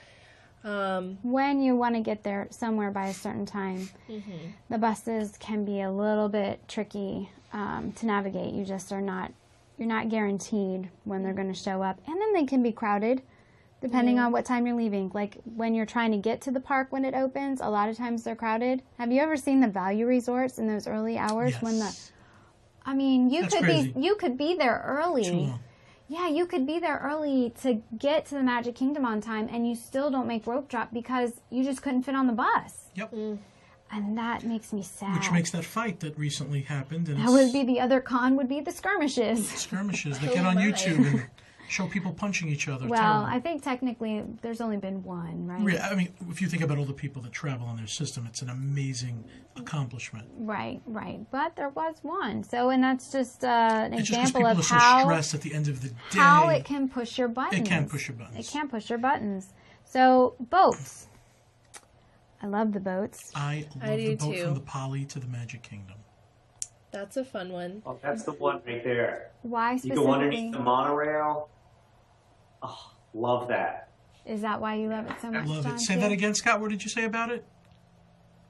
When you want to get there somewhere by a certain time, the buses can be a little bit tricky to navigate. You're not guaranteed when they're going to show up, and then they can be crowded depending on what time you're leaving. Like when you're trying to get to the park when it opens, a lot of times they're crowded. Have you ever seen the value resorts in those early hours Yes. when you That's crazy. could be there early. Too long. Yeah, you could be there early to get to the Magic Kingdom on time, and you still don't make rope drop because you just couldn't fit on the bus. Yep. And that makes me sad. Which makes that fight that recently happened. And that would be the other con, would be the skirmishes. Skirmishes that get on YouTube and show people punching each other. Well, Terrible. I think technically there's only been one, right? Yeah, I mean, if you think about all the people that travel on their system, it's an amazing accomplishment. Right. But there was one. So, and that's just an It's just because example people of are so how stressed at the end of the day. how it can push your buttons. It can push your buttons. It can push your buttons. So, boats. I love the boats. I love I the do boat too. from the Poly to the Magic Kingdom. That's a fun one. Oh, that's the one right there. Why You specifically? go underneath the monorail. Oh, love that. Is that why you love it so much, Love John, it. Say too? that again, Scott. What did you say about it?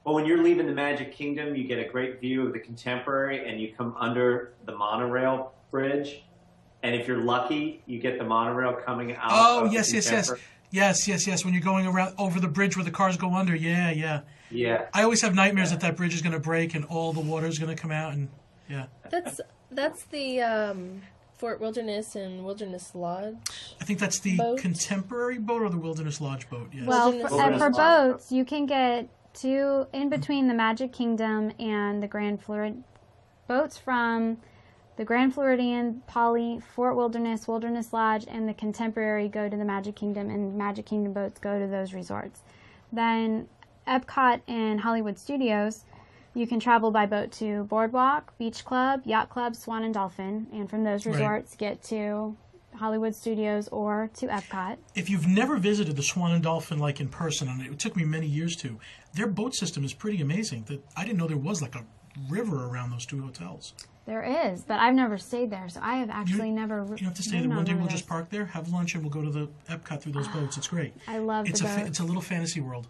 Well, when you're leaving the Magic Kingdom, you get a great view of the Contemporary, and you come under the monorail bridge. And if you're lucky, you get the monorail coming out. Oh, of the yes. Contemporary. Yes. When you're going around over the bridge where the cars go under. Yeah. Yeah. I always have nightmares that bridge is going to break and all the water is going to come out. And yeah, That's the Fort Wilderness and Wilderness Lodge. I think that's the Boat? Contemporary boat or the Wilderness Lodge boat. Yes. Well, Wilderness for Lodge. boats, you can get two in between the Magic Kingdom and the Grand Floridian. Boats from the Grand Floridian, Poly, Fort Wilderness, Wilderness Lodge, and the Contemporary go to the Magic Kingdom, and Magic Kingdom boats go to those resorts. Then Epcot and Hollywood Studios, you can travel by boat to Boardwalk, Beach Club, Yacht Club, Swan and Dolphin, and from those Right. resorts get to Hollywood Studios or to Epcot. If you've never visited the Swan and Dolphin like in person, and it took me many years to, their boat system is pretty amazing. That I didn't know there was like a river around those two hotels. There is, but I've never stayed there, so I have actually never. You don't have to stay there. ridden One on day one we'll of just those. park there, have lunch, and we'll go to the Epcot through those boats. It's great. I love It's the boat. it's a little fantasy world.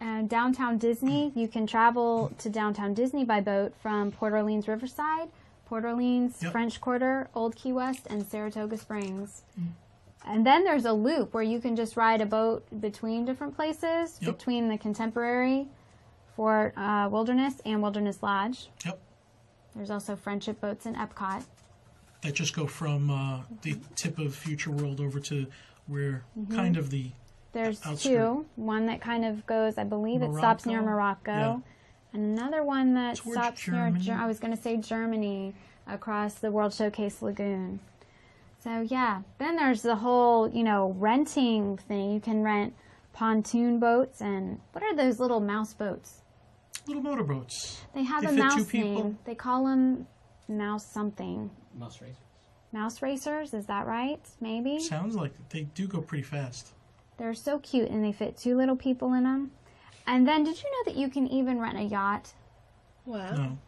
And downtown Disney, you can travel to downtown Disney by boat from Port Orleans Riverside, Port Orleans, Yep. French Quarter, Old Key West, and Saratoga Springs. And then there's a loop where you can just ride a boat between different places, Yep. between the Contemporary, Fort Wilderness, and Wilderness Lodge. Yep. There's also friendship boats in Epcot. That just go from the tip of Future World over to where kind of the There's outskirt. two. One that kind of goes, I believe it stops near Morocco? Morocco. And another one that Towards stops Germany. near, I was going to say Germany, across the World Showcase Lagoon. So yeah, then there's the whole, renting thing. You can rent pontoon boats and what are those little mouse boats? little motorboats. They have They a fit two mouse people. name. They call them mouse something. Mouse racers. Mouse racers, is that right? Maybe? Sounds like they do go pretty fast. They're so cute and they fit two little people in them. And then did you know that you can even rent a yacht? Wow. No.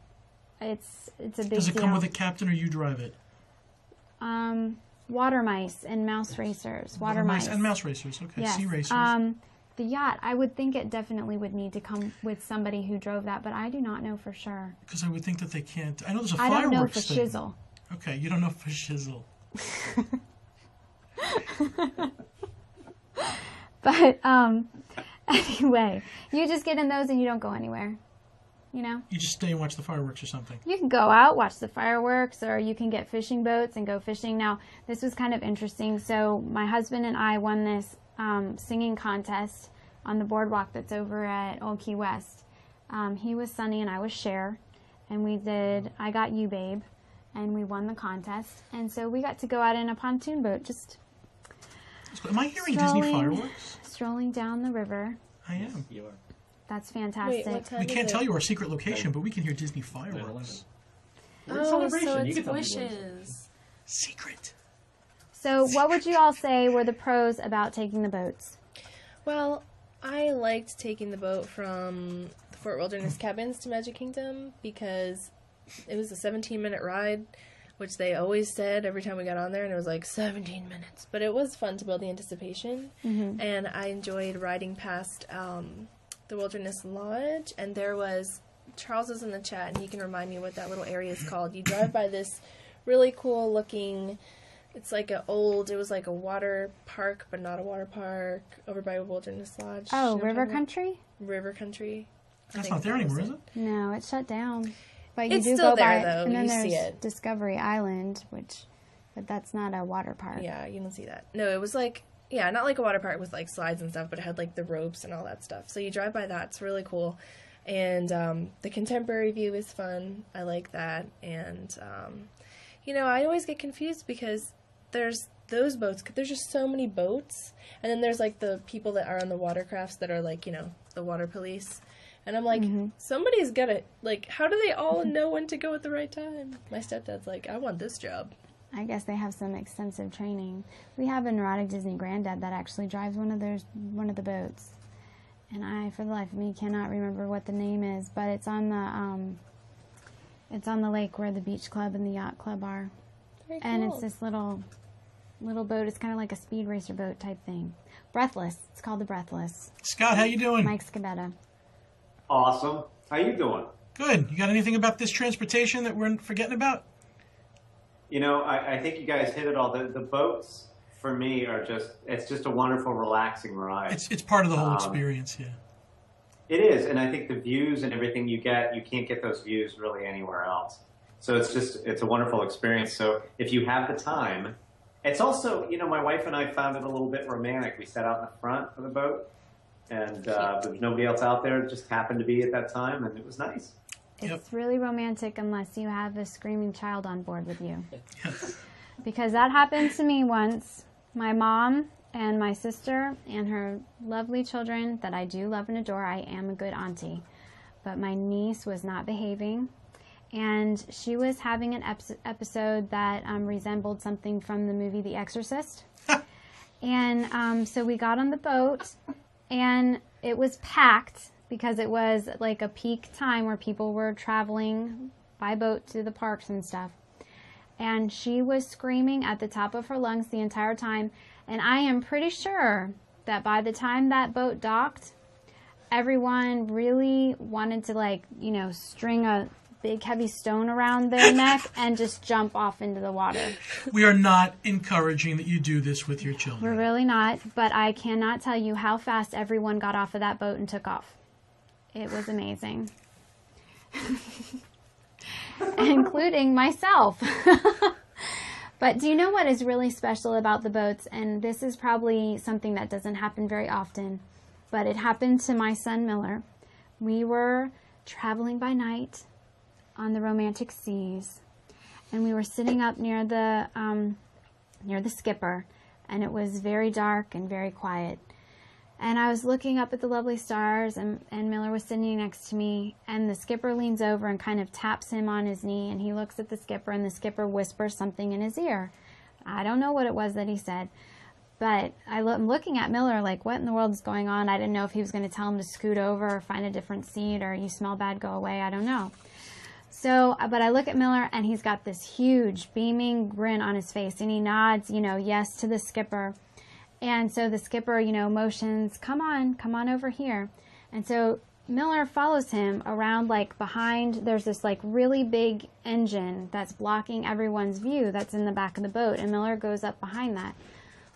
It's a big Does it deal. come with a captain or you drive it? Water mice and mouse racers. Water mice. And mouse racers. Okay. Yes. Sea racers. The yacht, I would think it definitely would need to come with somebody who drove that, but I do not know for sure. Because I would think that they can't. I know there's a I don't know fireworks for thing. shizzle. Okay, you don't know for shizzle. But anyway, you just get in those and you don't go anywhere. You just stay and watch the fireworks or something. You can go out, watch the fireworks, or you can get fishing boats and go fishing. Now, this was kind of interesting. So my husband and I won this singing contest on the boardwalk that's over at Old Key West. He was Sunny and I was Cher, and we did I Got You Babe, and we won the contest. And so we got to go out in a pontoon boat, just Am I hearing Disney Strolling. fireworks? strolling down the river. I am. You are. That's Wait, fantastic. what time We is can't it? tell you our secret location, but we can hear Disney fireworks. We're in Oh, celebration. so You it's can tell people wishes. Secret. So what would you all say were the pros about taking the boats? Well, I liked taking the boat from the Fort Wilderness Cabins to Magic Kingdom because it was a 17-minute ride, which they always said every time we got on there, and it was like 17 minutes. But it was fun to build the anticipation, and I enjoyed riding past the Wilderness Lodge, and there was, Charles is in the chat, and he can remind me what that little area is called. You drive by this really cool looking, it's like it was like a water park, but not a water park, over by Wilderness Lodge. Oh, You know what I'm River talking about? Country? River Country. I That's think not there that was anymore, is it? No, it's shut down. But It's you do still go there, by, though. and then You there's see it. Discovery Island, which But that's not a water park. Yeah, you don't see that. No, it was like, yeah, not like a water park with like slides and stuff, but it had like the ropes and all that stuff. So you drive by that, it's really cool. And the contemporary view is fun. I like that. And, I always get confused because there's those boats, there's just so many boats. And then there's like the people that are on the watercrafts that are like, the water police. And I'm like, somebody's got to, like, how do they all know when to go at the right time? My stepdad's like, I want this job. I guess they have some extensive training. We have a neurotic Disney granddad that actually drives one of the boats. And I, for the life of me, cannot remember what the name is, but it's on the lake where the beach club and the yacht club are. Very And cool. it's this little boat. It's kind of like a speed racer boat type thing. Breathless. It's called the Breathless. Scott, how you doing? Mike Scabetta. Awesome. How you doing? Good. You got anything about this transportation that we're forgetting about? I think you guys hit it all. The boats, for me, it's just a wonderful, relaxing ride. It's part of the whole experience, yeah. It is, and I think the views and everything you can't get those views really anywhere else. So it's a wonderful experience. So if you have the time, it's also, my wife and I found it a little bit romantic. We sat out in the front of the boat, and there was nobody else out there. It just happened to be at that time, and it was nice. It's really romantic unless you have a screaming child on board with you. Because that happened to me once. My mom and my sister and her lovely children that I do love and adore. I am a good auntie. But my niece was not behaving. And she was having an episode that resembled something from the movie The Exorcist. And so we got on the boat, and it was packed because it was like a peak time where people were traveling by boat to the parks and stuff. And she was screaming at the top of her lungs the entire time. And I am pretty sure that by the time that boat docked, everyone really wanted to string a big heavy stone around their neck and just jump off into the water. We are not encouraging that you do this with your children. We're really not, but I cannot tell you how fast everyone got off of that boat and took off. It was amazing. Including myself. But do you know what is really special about the boats? And this is probably something that doesn't happen very often, but it happened to my son Miller. We were traveling by night on the romantic seas, and we were sitting up near the skipper, and it was very dark and very quiet. And I was looking up at the lovely stars, and Miller was sitting next to me, and the skipper leans over and kind of taps him on his knee, and he looks at the skipper, and the skipper whispers something in his ear. I don't know what it was that he said, but I'm looking at Miller like, what in the world is going on? I didn't know if he was going to tell him to scoot over or find a different seat, or you smell bad, go away. I don't know. So, but I look at Miller, and he's got this huge beaming grin on his face, and he nods, yes to the skipper. And so the skipper, motions, come on over here. And so Miller follows him around behind, there's this really big engine that's blocking everyone's view that's in the back of the boat. And Miller goes up behind that.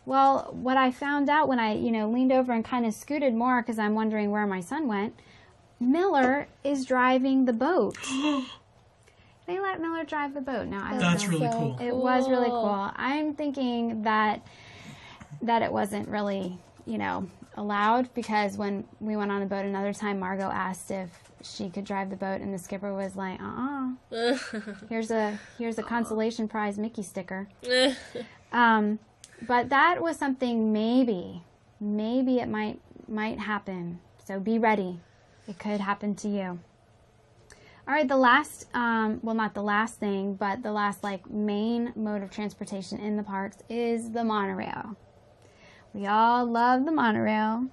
Well, what I found out when I, leaned over and kind of scooted more because I'm wondering where my son went, Miller is driving the boat. They let Miller drive the boat. Now, I don't That's know. really cool. It was really cool. I'm thinking that it wasn't really, allowed, because when we went on the boat another time, Margot asked if she could drive the boat, and the skipper was like, here's a consolation prize Mickey sticker. But that was something maybe it might happen. So be ready. It could happen to you. All right, the last, not the last thing, but the last main mode of transportation in the parks is the monorail. We all love the monorail.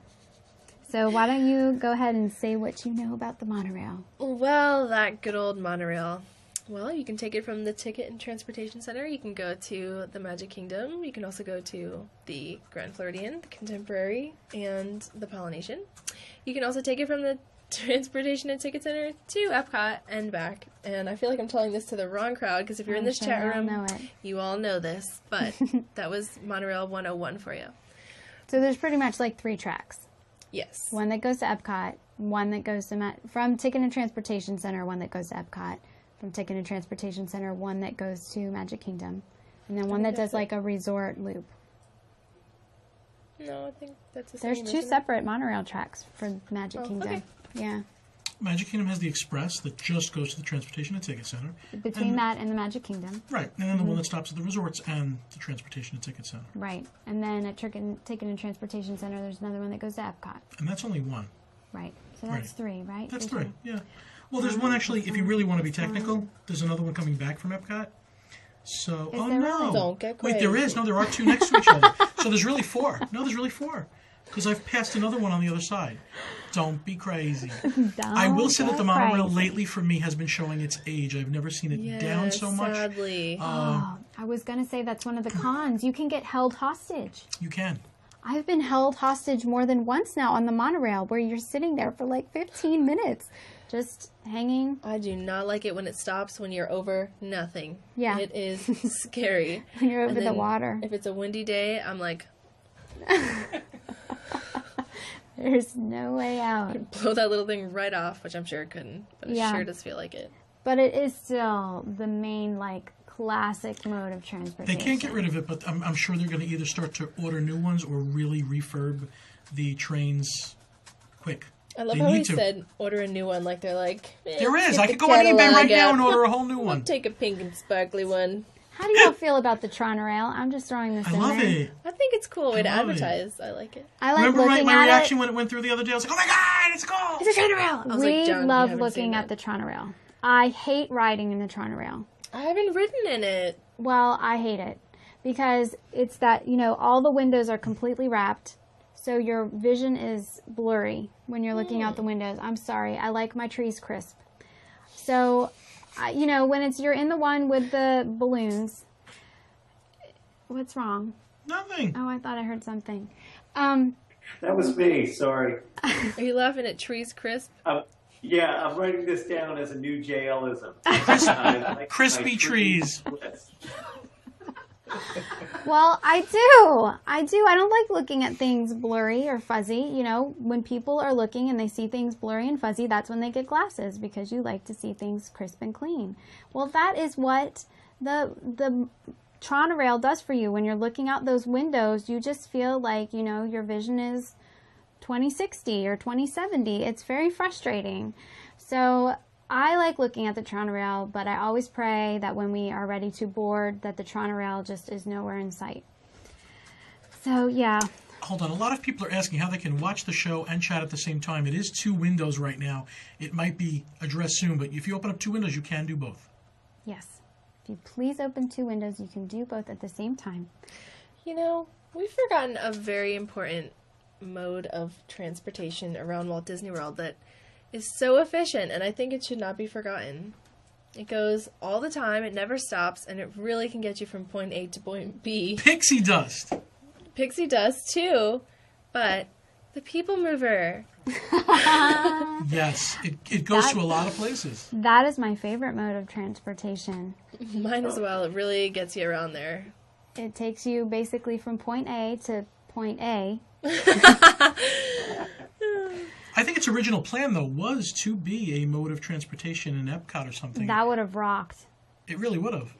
So why don't you go ahead and say what you know about the monorail? Well, that good old monorail. Well, you can take it from the Ticket and Transportation Center. You can go to the Magic Kingdom. You can also go to the Grand Floridian, the Contemporary, and the Polynesian. You can also take it from the Transportation and Ticket Center to Epcot and back. And I feel like I'm telling this to the wrong crowd, because if you're in this chat room, you all know this. But that was Monorail 101 for you. So there's pretty much 3 tracks. Yes. One that goes to Epcot, one that goes to from Ticket and Transportation Center, one that goes to Epcot, from Ticket and Transportation Center, one that goes to Magic Kingdom, and then one that does like a resort loop. No, I think that's the There's same. two isn't it? separate monorail tracks for Magic Kingdom. okay. Yeah. Magic Kingdom has the Express that just goes to the Transportation and Ticket Center. Between And- that and the Magic Kingdom. Right, and then the one that stops at the resorts and the Transportation and Ticket Center. Right. And then at Ticket and Transportation Center, there's another one that goes to Epcot. And that's only one. Right. So that's Right. three, right? That's There's three, yeah. Well, there's one actually, if you really want to be That's technical, one. there's another one coming back from Epcot. So, Is oh there no. really? Don't get Wait, there crazy. is. No, there are two next to each other. So there's really four. No, there's really four. Because I've passed another one on the other side. Don't be crazy. I will say that the monorail lately for me has been showing its age. I've never seen it down so much. Sadly. Oh, I was going to say that's one of the cons. You can get held hostage. You can. I've been held hostage more than once now on the monorail where you're sitting there for like 15 minutes just hanging. I do not like it when it stops when you're over nothing. Yeah. It is scary. When you're over And the then water. If it's a windy day, I'm like, There's no way out. blow that little thing right off, which I'm sure it couldn't, but it Yeah. sure does feel like it. But it is still the main, like, classic mode of They transportation. can't get rid of it, but I'm sure they're going to either start to order new ones or really refurb the trains quick. I love They how need he to. said order a new one, like they're like, There is. get I the could go on eBay catalog right now up. and order a whole new I'll one. take a pink and sparkly one. How do y'all feel about the Tronorail? I'm just throwing this I in love there. it. I think it's a cool way to love it. advertise. I like it. I like Remember looking my at reaction it. when it went through the other day? I was like, oh my god, it's gold! It's a Tronorail. was We like, John, you love haven't looking seen at that. the Tronorail. I hate riding in the Tronorail. I haven't ridden in it. Well, I hate it because it's that, you know, all the windows are completely wrapped. So your vision is blurry when you're looking out the windows. I'm sorry. I like my trees crisp. So, you know, when you're in the one with the balloons. What's wrong? Nothing. Oh, I thought I heard something. That was me. Sorry. Are you laughing at trees crisp? Yeah, I'm writing this down as a new JLism. Crispy trees. Well, I do. I don't like looking at things blurry or fuzzy. You know, when people are looking and they see things blurry and fuzzy, that's when they get glasses because you like to see things crisp and clean. Well, that is what the Tronorail does for you. When you're looking out those windows, you just feel like, you know, your vision is 2060 or 2070. It's very frustrating. So I like looking at the Tronorail, but I always pray that when we are ready to board, that the Tronorail just is nowhere in sight. So, yeah. Hold on. A lot of people are asking how they can watch the show and chat at the same time. It is two windows right now. It might be addressed soon, but if you open up two windows, you can do both. Yes. If you please open two windows, you can do both at the same time. You know, we've forgotten a very important mode of transportation around Walt Disney World that is so efficient, and I think it should not be forgotten. It goes all the time, it never stops, and it really can get you from point A to point B. Pixie dust. Pixie does too, but the People Mover. Yes, it goes to a lot of places. That is my favorite mode of transportation. Mine as well. It really gets you around there. It takes you basically from point A to point A. I think its original plan, though, was to be a mode of transportation in Epcot or something. That would have rocked. It really would have.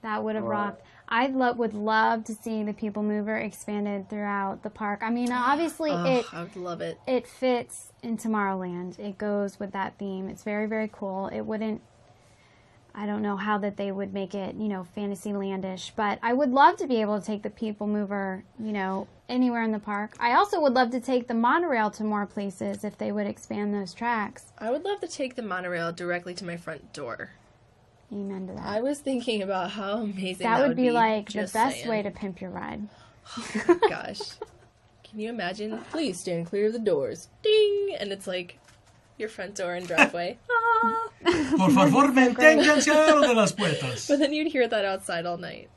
That would have rocked. I would love to see the People Mover expanded throughout the park. I mean, obviously I would love it. it fits in Tomorrowland. It goes with that theme. It's very, very cool. It wouldn't, I don't know how that they would make it, you know, Fantasylandish, but I would love to be able to take the People Mover, you know, anywhere in the park. I also would love to take the monorail to more places if they would expand those tracks. I would love to take the monorail directly to my front door. Amen to that. I was thinking about how amazing That would be like the just best saying. way to pimp your ride. Gosh. Can you imagine? Please stand clear of the doors. Ding! And it's like your front door and driveway. Ah! Por favor, manténganse de las puertas. But then you'd hear that outside all night.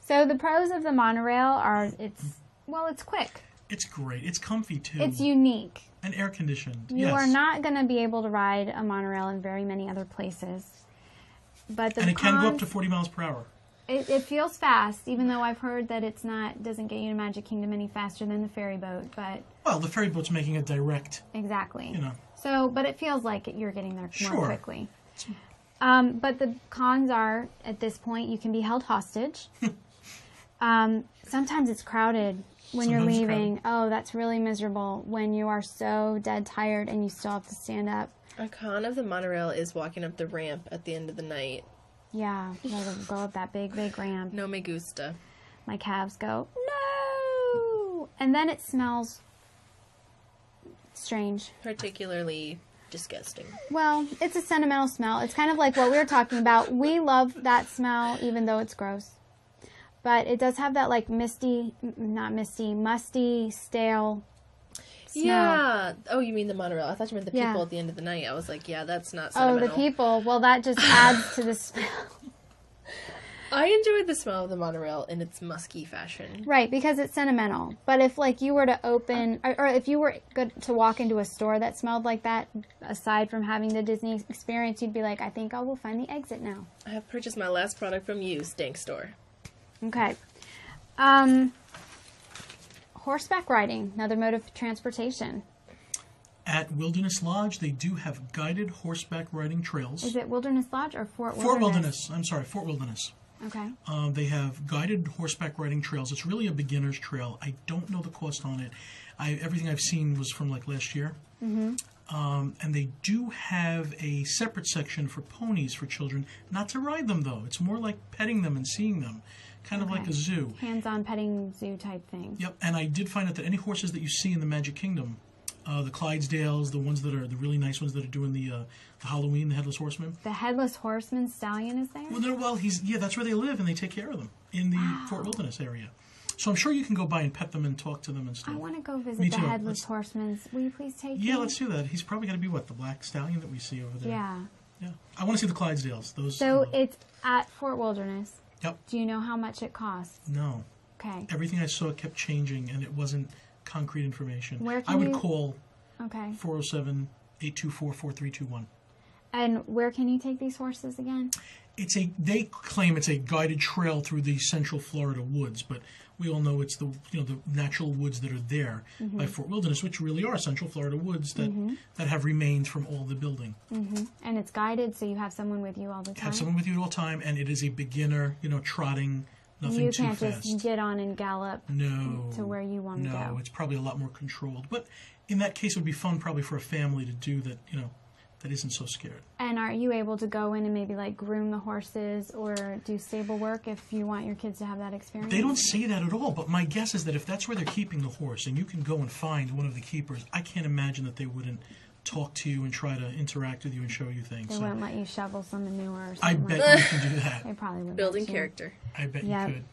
So the pros of the monorail are it's quick. It's great. It's comfy, too. It's unique. And air-conditioned. You yes. are not going to be able to ride a monorail in very many other places. But the And it can go up cons- to 40 miles per hour. It feels fast, even though I've heard that doesn't get you to Magic Kingdom any faster than the ferry boat. But Well, the ferry boat's making it direct, exactly. you know. So, but it feels like you're getting there more Sure. quickly. But the cons are, at this point, you can be held hostage. Sometimes it's crowded when you're Sometimes it's leaving. Oh, that's really miserable when you are so dead tired and you still have to stand up. A con of the monorail is walking up the ramp at the end of the night. Yeah, you gotta go up that big, big ramp. No me gusta. My calves go, no! And then it smells strange. Particularly disgusting. Well, it's a sentimental smell. It's kind of like what we were talking about. We love that smell, even though it's gross. But it does have that, like, musty, stale smell. Yeah. Oh, you mean the monorail. I thought you meant the people Yeah. at the end of the night. I was like, yeah, that's not Oh, sentimental. the people. Well, that just adds to the smell. I enjoyed the smell of the monorail in its musky fashion. Right, because it's sentimental. But if, like, you were to open, or if you were good to walk into a store that smelled like that, aside from having the Disney experience, you'd be like, I think I will find the exit now. I have purchased my last product from you, Stank Store. Okay. Horseback riding, another mode of transportation. At Wilderness Lodge, they do have guided horseback riding trails. Is it Wilderness Lodge or Fort Wilderness? Fort Wilderness. I'm sorry, Fort Wilderness. Okay. They have guided horseback riding trails. It's really a beginner's trail. I don't know the cost on it. Everything I've seen was from like last year. Mm-hmm. And they do have a separate section for ponies for children. Not to ride them, though. It's more like petting them and seeing them. Kind of like a zoo. Hands-on petting zoo type thing. Yep, and I did find out that any horses that you see in the Magic Kingdom, the Clydesdales, the ones that are the really nice ones that are doing the Halloween, the Headless Horseman. The Headless Horseman stallion is there? Well, that's where they live, and they take care of them in the Fort Wilderness area. So I'm sure you can go by and pet them and talk to them and stuff. I want to go Me visit the too. Headless Horseman's. Will you please take me? Yeah, let's do that. He's probably going to be, the black stallion that we see over there? Yeah. Yeah. I want to see the Clydesdales. Those. So it's at Fort Wilderness. Yep. Do you know how much it costs? No. Okay. Everything I saw kept changing, and it wasn't concrete information. Where can I would you- call Okay. 407-824-4321. And where can you take these horses again? They claim it's a guided trail through the Central Florida woods, but we all know it's the natural woods that are there by Fort Wilderness, which really are Central Florida woods that have remained from all the building. And it's guided, so you have someone with you all the time? Have someone with you at all time, and it is a beginner, trotting, nothing You too can't fast. just get on and gallop No. to where you want to No, go. it's probably a lot more controlled. But in that case, it would be fun probably for a family to do that, that isn't so scared. And are you able to go in and maybe like groom the horses or do stable work if you want your kids to have that experience? They don't say that at all, but my guess is that if that's where they're keeping the horse and you can go and find one of the keepers, I can't imagine that they wouldn't talk to you and try to interact with you and show you things. They wouldn't let you shovel some manure or I something. bet like you can do that. They probably would. Building character. I bet Yep. you could.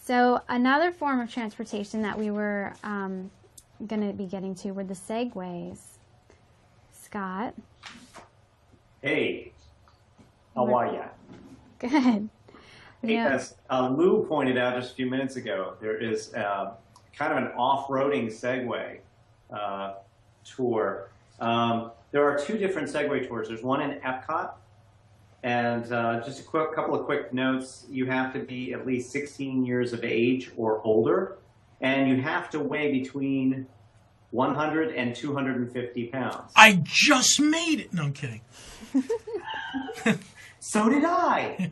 So another form of transportation that we were going to be getting to were the segways. Scott. Hey, how are ya? Good. Hey, Yeah. as Lou pointed out just a few minutes ago, there is kind of an off-roading Segway tour. There are two different Segway tours. There's one in Epcot, and just a couple of quick notes. You have to be at least 16 years of age or older, and you have to weigh between 100 and 250 pounds. I just made it. No, I'm kidding. So did I.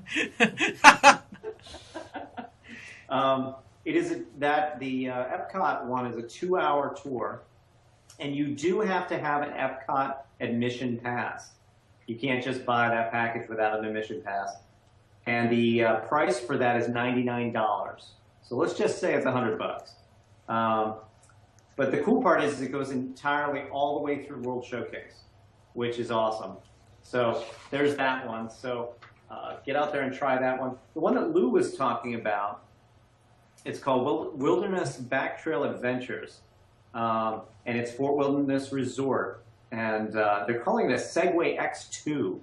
It is the Epcot one is a 2-hour tour, and you do have to have an Epcot admission pass. You can't just buy that package without an admission pass. And the price for that is $99. So let's just say it's $100. But the cool part is it goes entirely all the way through World Showcase, which is awesome. So there's that one. So get out there and try that one. The one that Lou was talking about, it's called Wilderness Back Trail Adventures. And it's Fort Wilderness Resort. And they're calling it a Segway X2.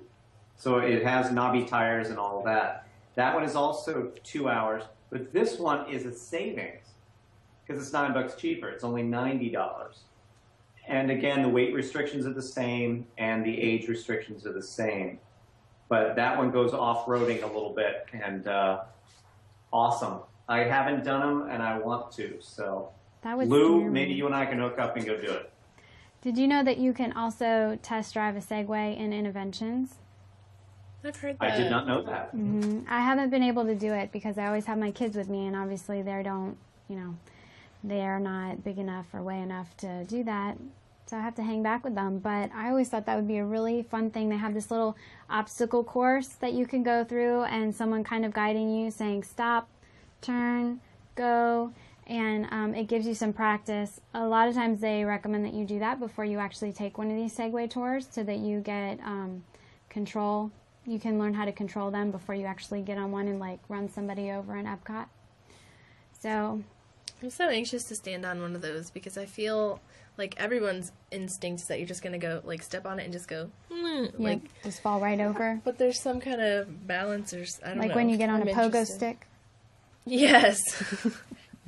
So it has knobby tires and all of that. That one is also 2 hours. But this one is a savings because it's $9 cheaper. It's only $90. And again, the weight restrictions are the same and the age restrictions are the same. But that one goes off-roading a little bit and awesome. I haven't done them and I want to. So That would Lou, scare me. maybe you and I can hook up and go do it. Did you know that you can also test drive a Segway in Interventions? I've heard that. I did not know that. I haven't been able to do it because I always have my kids with me, and obviously they are not big enough or way enough to do that. So I have to hang back with them. But I always thought that would be a really fun thing. They have this little obstacle course that you can go through, and someone kind of guiding you, saying stop, turn, go, and it gives you some practice. A lot of times they recommend that you do that before you actually take one of these Segway tours, so that you get control. You can learn how to control them before you actually get on one and like run somebody over in Epcot. So I'm so anxious to stand on one of those because I feel like everyone's instinct is that you're just going to go, like, step on it and just go, like, just fall right over. But there's some kind of balance or, I don't know. Like when you get on I'm a pogo interested. stick. Yes.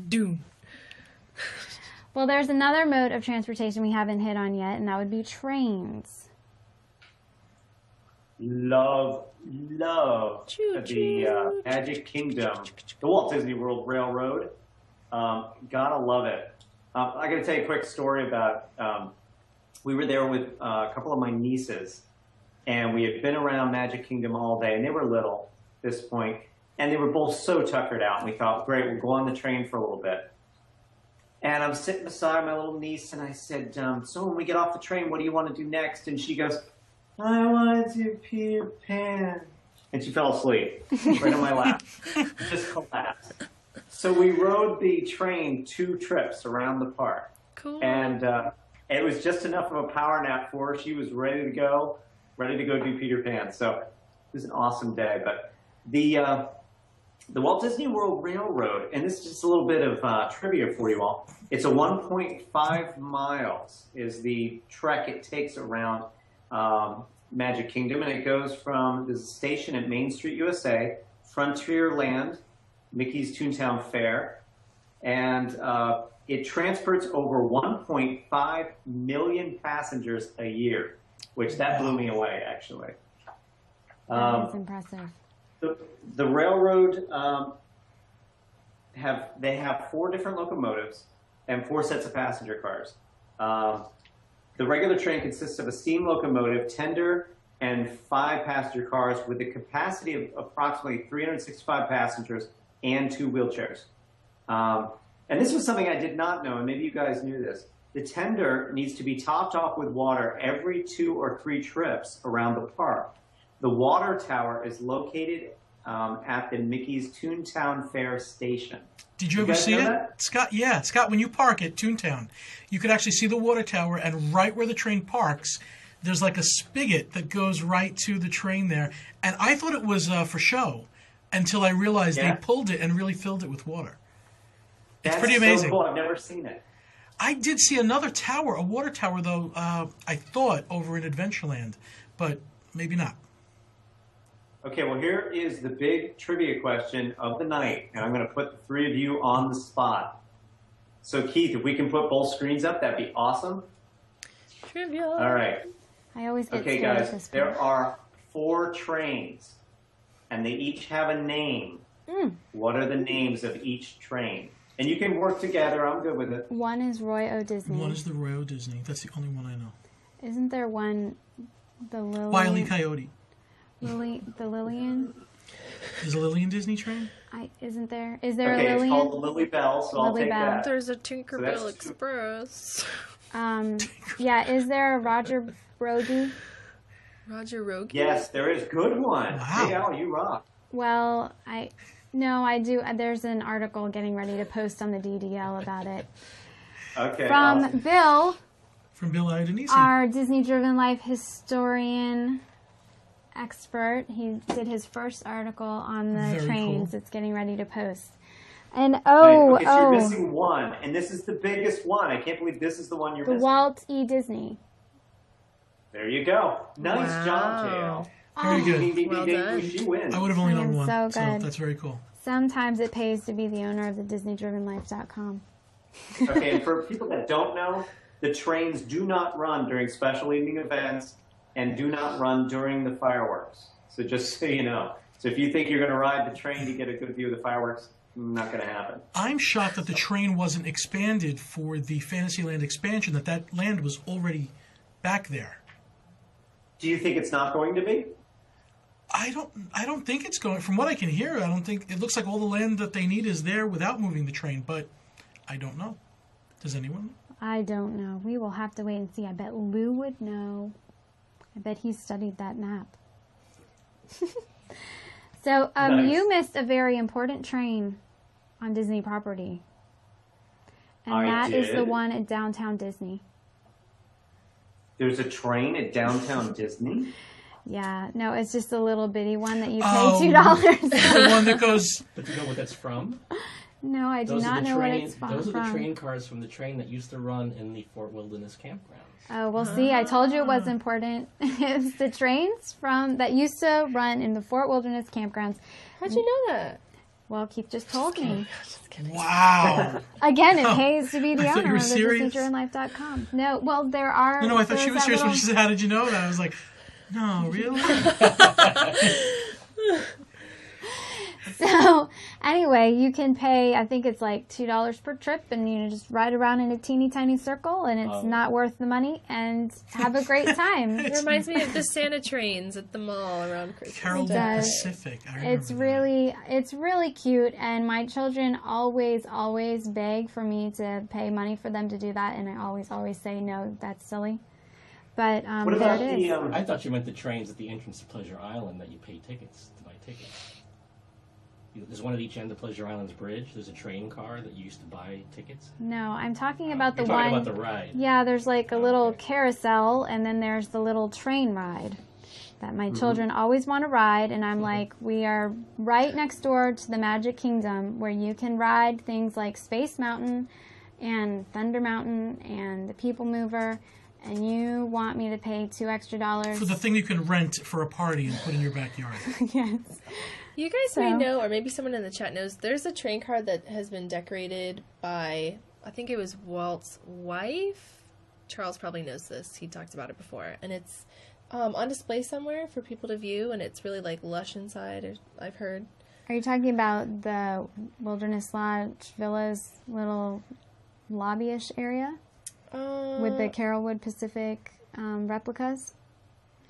Doom. Well, there's another mode of transportation we haven't hit on yet, and that would be trains. Love Choo-choo. the Magic Kingdom, the Walt Disney World Railroad. Gotta love it. I got to tell you a quick story about, we were there with a couple of my nieces, and we had been around Magic Kingdom all day, and they were little at this point, and they were both so tuckered out, and we thought, great, we'll go on the train for a little bit. And I'm sitting beside my little niece, and I said, so when we get off the train, what do you want to do next? And she goes, I want to do Peter Pan. And she fell asleep right on my lap. Just collapsed. So we rode the train 2 trips around the park. Cool. And it was just enough of a power nap for her. She was ready to go do Peter Pan. So it was an awesome day. But the Walt Disney World Railroad, and this is just a little bit of trivia for you all. It's a 1.5 miles is the trek it takes around Magic Kingdom, and it goes from the station at Main Street, USA, Frontierland, Mickey's Toontown Fair, and it transports over 1.5 million passengers a year, which that blew me away, actually. That's impressive. The railroad have 4 different locomotives and 4 sets of passenger cars. The regular train consists of a steam locomotive, tender, and 5 passenger cars with a capacity of approximately 365 passengers and 2 wheelchairs. And this was something I did not know, and maybe you guys knew this. The tender needs to be topped off with water every 2 or 3 trips around the park. The water tower is located at the Mickey's Toontown Fair station. Did you ever guys see know it? that? Scott, yeah, Scott, when you park at Toontown, you could actually see the water tower, and right where the train parks, there's like a spigot that goes right to the train there. And I thought it was for show until I realized they pulled it and really filled it with water. It's pretty amazing. So cool. I've never seen it. I did see another tower, a water tower, though, I thought, over in Adventureland, but maybe not. Okay, well, here is the big trivia question of the night, and I'm going to put the 3 of you on the spot. So, Keith, if we can put both screens up, that'd be awesome. Trivia. All right. I always get Okay, scared at guys, this there point. are 4 trains, and they each have a name. What are the names of each train? And you can work together. I'm good with it. One is Roy O. Disney. One is the Royal Disney. That's the only one I know. Isn't there one, the Lillian? Wile E. Coyote. The Lillian? Is a Lillian Disney train? Isn't there? Is there Okay, a it's Lillian? called Lily Bell, so I'll Lily take Bell. that. There's a So Tinkerbell that's Express. Yeah, is there a Roger Brody? Roger Rogan. Yes, there is. Good one. Wow. Hey, Al, you rock. Well, I do. There's an article getting ready to post on the DDL about it. Okay. From awesome. Bill, From Bill Idenisi. our Disney Driven Life historian expert. He did his first article on the Very trains. cool. It's getting ready to post. And Okay, so you're missing one, and this is the biggest one. I can't believe this is the one you're the missing. Walt E. Disney. There you go. Nice Wow. job, JL. Very good. Ding, ding, Well ding, done. ding, she wins. I would have only I known am one. so good. That's very cool. Sometimes it pays to be the owner of the DisneyDrivenLife.com. Okay, and for people that don't know, the trains do not run during special evening events and do not run during the fireworks. So just so you know. So if you think you're going to ride the train to get a good view of the fireworks, not going to happen. I'm shocked that the train wasn't expanded for the Fantasyland expansion, that land was already back there. Do you think it's not going to be? I don't think it's going. From what I can hear, I don't think it looks like all the land that they need is there without moving the train. But I don't know. Does anyone know? I don't know. We will have to wait and see. I bet Lou would know. I bet he studied that map. So Nice. you missed a very important train on Disney property. And I that is the did? one at Downtown Disney. There's a train at downtown Disney? Yeah, no, it's just a little bitty one that you pay Oh. $2. The one that goes. But do you know what that's from? No, I do Those not are the know train. what it's from. Those are the train cars from the train that used to run in the Fort Wilderness campgrounds. Oh, well, see, I told you it was important. It's the trains that used to run in the Fort Wilderness campgrounds. How'd you know that? Well, Keith just told me. Wow. Again, it pays to be the I thought you owner were of the serious. DisneyDreamLife.com. No, well, there are... No, I thought she there's was that serious when little- she said, "How did you know that?" I was like, "No, really." So, anyway, you can pay, I think it's like $2 per trip, and you just ride around in a teeny tiny circle, and it's Oh. not worth the money, and have a great time. It reminds me of the Santa trains at the mall around Christmas. Carolyn does. Pacific. I remember It's really cute, and my children always beg for me to pay money for them to do that, and I always say no, that's silly. But What there about it is. the I thought you meant the trains at the entrance to Pleasure Island that you pay tickets to buy tickets. There's one at each end of Pleasure Island's bridge. There's a train car that you used to buy tickets. No, I'm talking about the You're one. talking about the ride. Yeah, there's like a Oh, little okay. carousel, and then there's the little train ride that my children always want to ride, and I'm like, we are right next door to the Magic Kingdom, where you can ride things like Space Mountain and Thunder Mountain and the People Mover, and you want me to pay $2 extra. For the thing you can rent for a party and put in your backyard. Yes. You guys So- may know, or maybe someone in the chat knows, there's a train car that has been decorated by, I think it was Walt's wife. Charles probably knows this. He talked about it before. And it's on display somewhere for people to view, and it's really like lush inside, I've heard. Are you talking about the Wilderness Lodge Villa's little lobbyish area with the Carolwood Pacific replicas?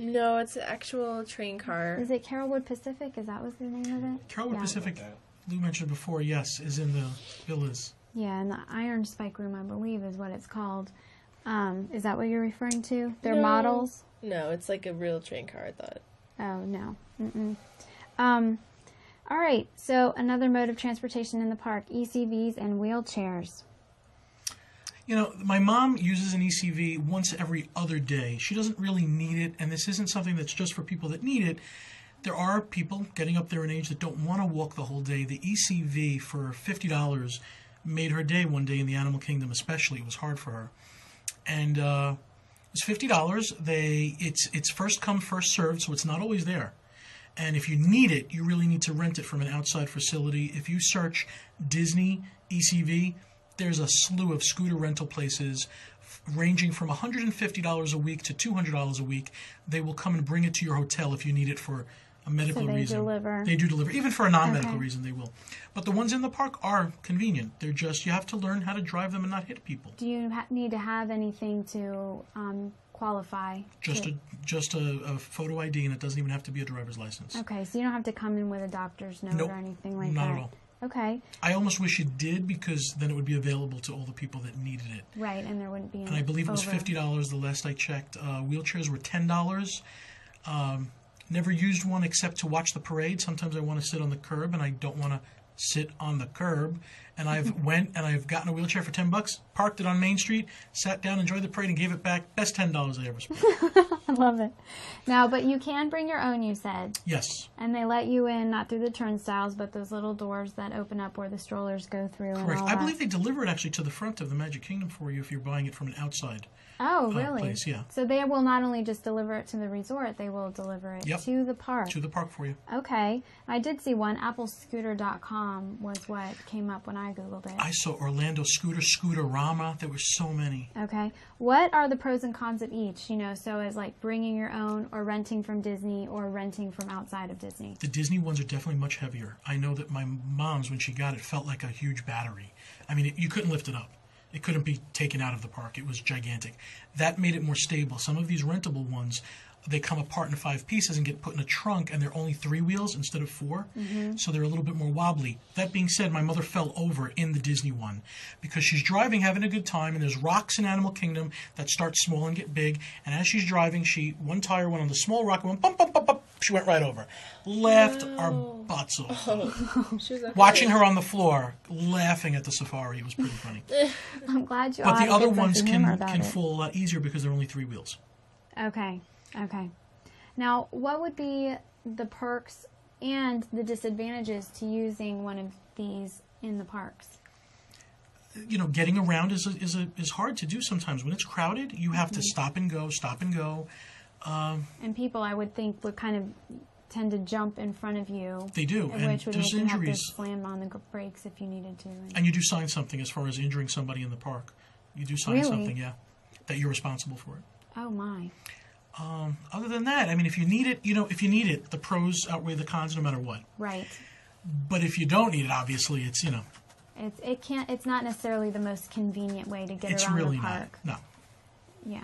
No, it's an actual train car. Is it Carolwood Pacific? Is that what's the name of it? Carolwood Yeah. Pacific, Lou mentioned before, yes, is in the villas. Yeah, and the Iron Spike Room, I believe, is what it's called. Is that what you're referring to? They're No. models? No, it's like a real train car, I thought. Oh, no. Mm-mm. All right, so another mode of transportation in the park, ECVs and wheelchairs. You know, my mom uses an ECV once every other day. She doesn't really need it, and this isn't something that's just for people that need it. There are people getting up there in age that don't want to walk the whole day. The ECV for $50 made her day one day in the Animal Kingdom especially. It was hard for her. And it was $50. It's first come, first served, so it's not always there. And if you need it, you really need to rent it from an outside facility. If you search Disney ECV, there's a slew of scooter rental places ranging from $150 a week to $200 a week. They will come and bring it to your hotel if you need it for a medical So they reason. deliver. They do deliver. Even for a non-medical Okay. reason, they will. But the ones in the park are convenient. They're just, you have to learn how to drive them and not hit people. Do you need to have anything to qualify? Just a photo ID, and it doesn't even have to be a driver's license. Okay, so you don't have to come in with a doctor's note Nope, or anything like not that? at all. Okay, I almost wish it did, because then it would be available to all the people that needed it. right, and there wouldn't be And I believe it was over. $50 the last I checked. Wheelchairs were $10. Never used one except to watch the parade. Sometimes I want to sit on the curb, and I don't want to sit on the curb. And I've gotten a wheelchair for $10, parked it on Main Street, sat down, enjoyed the parade, and gave it back. Best $10 I ever spent. I love it. Now, but you can bring your own, you said. Yes, And they let you in, not through the turnstiles, but those little doors that open up where the strollers go through. correct. And all I that. believe they deliver it actually to the front of the Magic Kingdom for you if you're buying it from an outside Oh, really? place. Yeah, So they will not only just deliver it to the resort, they will deliver it Yep. to the park. to the park for you. Okay. I did see one. Applescooter.com was what came up when I Googled it. I saw Orlando Scooterama. There were so many. Okay. What are the pros and cons of each? You know, so as like bringing your own or renting from Disney or renting from outside of Disney. The Disney ones are definitely much heavier. I know that my mom's, when she got it, felt like a huge battery. I mean, you couldn't lift it up. It couldn't be taken out of the park. It was gigantic. That made it more stable. Some of these rentable ones, they come apart in 5 pieces and get put in a trunk, and they're only 3 wheels instead of 4, so they're a little bit more wobbly. That being said, my mother fell over in the Disney one because she's driving, having a good time, and there's rocks in Animal Kingdom that start small and get big, and as she's driving, one tire went on the small rock and went bump, bump, bump, bump. She went right over. Laughed our butts off. She was okay. Watching her on the floor, laughing at the safari, was pretty funny. I'm glad you. But all the had a other good sense ones of humor about can it. fall a lot easier because they're only 3 wheels. Okay. Now, what would be the perks and the disadvantages to using one of these in the parks? Getting around is hard to do sometimes. When it's crowded, you have to stop and go. And people, I would think, would kind of tend to jump in front of you. They do, and which would there's make you have injuries. to slam on the brakes if you needed to. And you do sign something as far as injuring somebody in the park. You do sign Really? something, yeah, that you're responsible for it. Oh my! Other than that, I mean, if you need it, the pros outweigh the cons no matter what. Right. But if you don't need it, obviously, it's It's not necessarily the most convenient way to get it's around really the park. not. No. Yeah.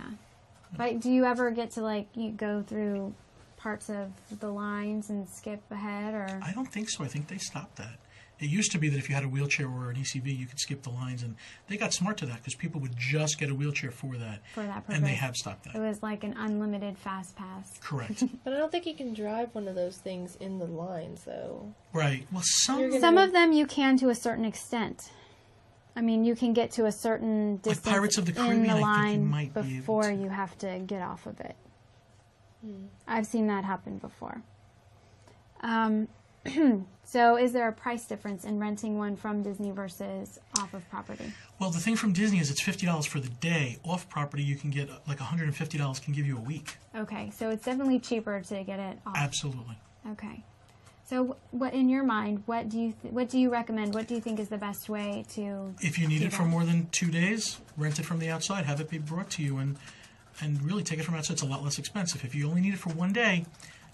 But do you ever get to you go through parts of the lines and skip ahead, or? I don't think so. I think they stopped that. It used to be that if you had a wheelchair or an ECV, you could skip the lines, and they got smart to that because people would just get a wheelchair for that. For that purpose. And they have stopped It that. was like an unlimited fast pass. Correct. But I don't think you can drive one of those things in the lines, though. Right. Well, Some of them you can to a certain extent. I mean, you can get to a certain distance Pirates of the in Caribbean, the I think you line might be able before to. you have to get off of it. I've seen that happen before. So is there a price difference in renting one from Disney versus off of property? Well, the thing from Disney is it's $50 for the day. Off property, you can get like $150 can give you a week. Okay, so it's definitely cheaper to get it off. Absolutely. Okay. So what in your mind, what do you recommend? What do you think is the best way to If you need do it for that? more than 2 days, rent it from the outside, have it be brought to you, and really take it from outside. It's a lot less expensive. If you only need it for 1 day,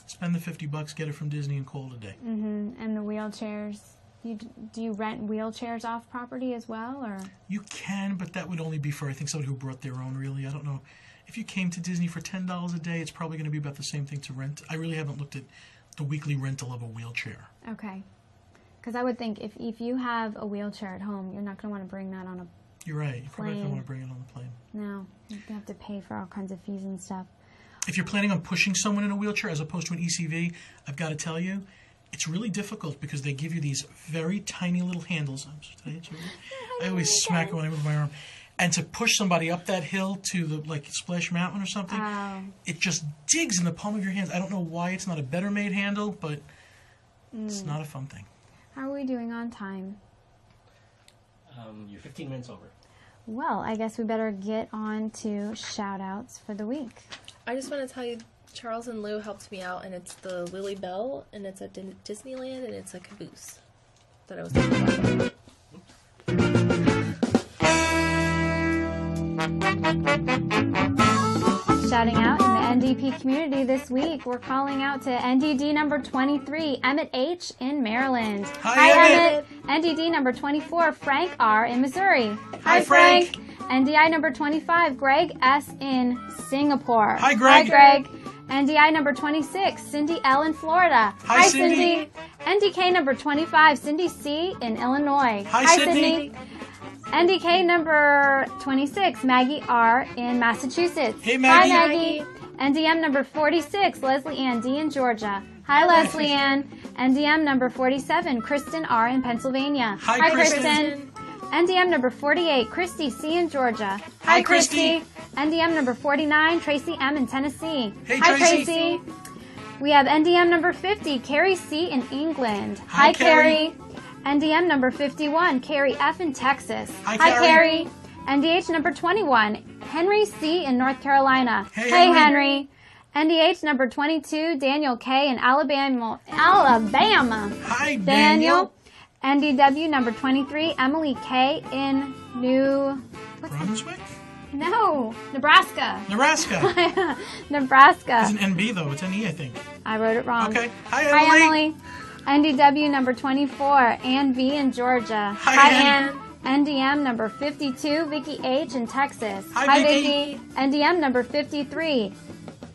spend the $50, get it from Disney, and call it a day. Mm-hmm. And the wheelchairs, do you rent wheelchairs off property as well, or? You can, but that would only be for, I think, somebody who brought their own, really. I don't know. If you came to Disney for $10 a day, it's probably going to be about the same thing to rent. I really haven't looked at the weekly rental of a wheelchair. Okay. Because I would think if you have a wheelchair at home, you're not going to want to bring that on a You're right. You probably don't Plane. want to bring it on the plane. No. You're going to have to pay for all kinds of fees and stuff. If you're planning on pushing someone in a wheelchair as opposed to an ECV, I've got to tell you, it's really difficult because they give you these very tiny little handles. I always smack it when I move my arm. And to push somebody up that hill to the Splash Mountain or something, it just digs in the palm of your hands. I don't know why it's not a better made handle, but it's not a fun thing. How are we doing on time? You're 15 minutes over. Well, I guess we better get on to shout-outs for the week. I just want to tell you, Charles and Lou helped me out, and it's the Lily Bell, and it's at Disneyland, and it's a caboose that I was talking about. Shouting out in the NDP community this week, we're calling out to NDD number 23, Emmett H. in Maryland. Hi, Emmett. NDD number 24, Frank R. in Missouri. Hi, Frank. NDI number 25, Greg S. in Singapore. Hi, Greg. Hi, Greg. NDI number 26, Cindy L. in Florida. Hi, Cindy. NDK number 25, Cindy C. in Illinois. Hi, Sydney. NDK number 26, Maggie R. in Massachusetts. Hey, Maggie. Hi, Maggie. NDM number 46, Leslie Ann D. in Georgia. Hi, Leslie Ann. NDM number 47, Kristen R. in Pennsylvania. Hi, Kristen. NDM number 48, Christy C. in Georgia. Hi, Christy. NDM number 49, Tracy M. in Tennessee. Hey, Hi, Tracy. We have NDM number 50, Carrie C. in England. Hi, Carrie. NDM number 51, Carrie F. in Texas. Hi, Carrie. NDH number 21, Henry C. in North Carolina. Hey, Henry. NDH number 22, Daniel K. in Alabama. Hi, Daniel. NDW number 23, Emily K. in Brunswick? No, Nebraska. Nebraska. Nebraska. It's an NB, though. It's NE, I think. I wrote it wrong. Okay. Hi, Emily. Hi, Emily. NDW number 24, Ann V. in Georgia. Hi, Ann. NDM number 52, Vicky H. in Texas. Hi, Vicky. NDM number 53,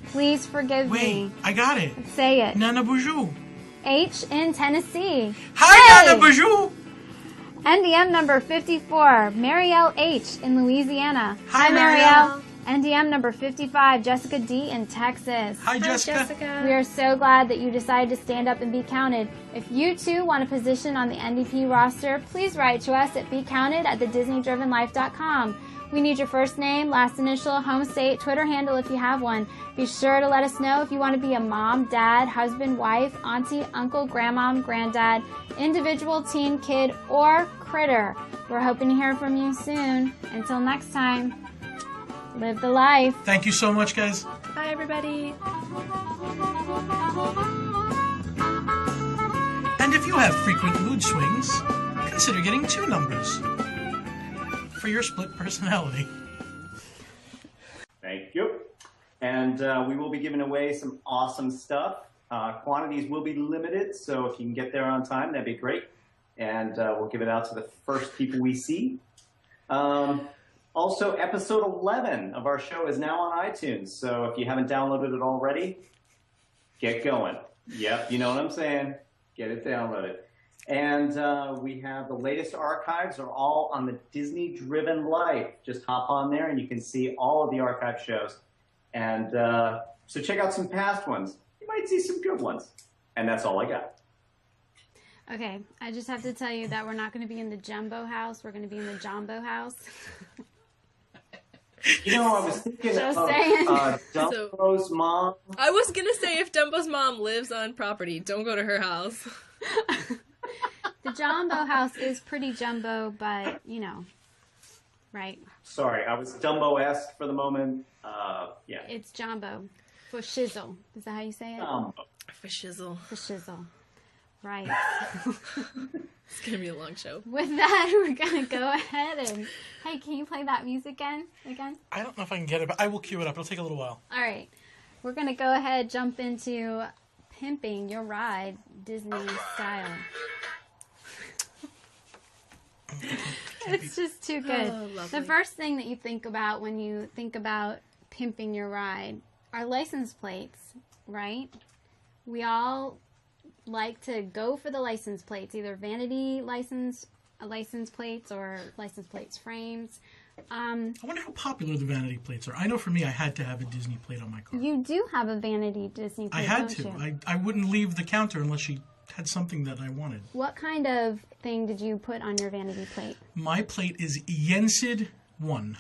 Please forgive Wait, me. I got it. Say it. Nana Boujou. H in Tennessee. Hi, Hey! Nana Boujou. NDM number 54, Marielle H. in Louisiana. Hi, Marielle. NDM number 55, Jessica D. in Texas. Hi, Jessica. We are so glad that you decided to stand up and be counted. If you too want a position on the NDP roster, please write to us at becounted@thedisneydrivenlife.com. We need your first name, last initial, home state, Twitter handle if you have one. Be sure to let us know if you want to be a mom, dad, husband, wife, auntie, uncle, grandmom, granddad, individual, teen, kid, or critter. We're hoping to hear from you soon. Until next time, live the life. Thank you so much, guys. Bye, everybody. And if you have frequent mood swings, consider getting 2 numbers for your split personality. Thank you. And we will be giving away some awesome stuff. Quantities will be limited, so if you can get there on time, that'd be great. And we'll give it out to the first people we see. Also, episode 11 of our show is now on iTunes, so if you haven't downloaded it already, get going. Yep, you know what I'm saying. Get it downloaded. And we have the latest archives are all on the Disney Driven Life. Just hop on there and you can see all of the archive shows. And so check out some past ones. You might see some good ones. And that's all I got. Okay, I just have to tell you that we're not going to be in the Jumbo house. We're going to be in the Jumbo house. You know, I was thinking Just of saying. Dumbo's mom. I was gonna say if Dumbo's mom lives on property, don't go to her house. The Jumbo house is pretty jumbo, but, you know, right? Sorry, I was Dumbo-esque for the moment. Yeah. It's Jumbo. For shizzle. Is that how you say it? For shizzle. For shizzle. Right. It's gonna be a long show. With that, we're going to go ahead and... Hey, can you play that music again? I don't know if I can get it, but I will cue it up. It'll take a little while. All right. We're going to go ahead, jump into pimping your ride Disney style. It's just too good. Oh, lovely. The first thing that you think about when you think about pimping your ride are license plates, right? We all like to go for the license plates, either vanity license plates or license plates frames. I wonder how popular the vanity plates are. I know for me, I had to have a Disney plate on my car. You do have a vanity Disney plate, I had don't to. you? I wouldn't leave the counter unless she had something that I wanted. What kind of thing did you put on your vanity plate? My plate is Yensid 1.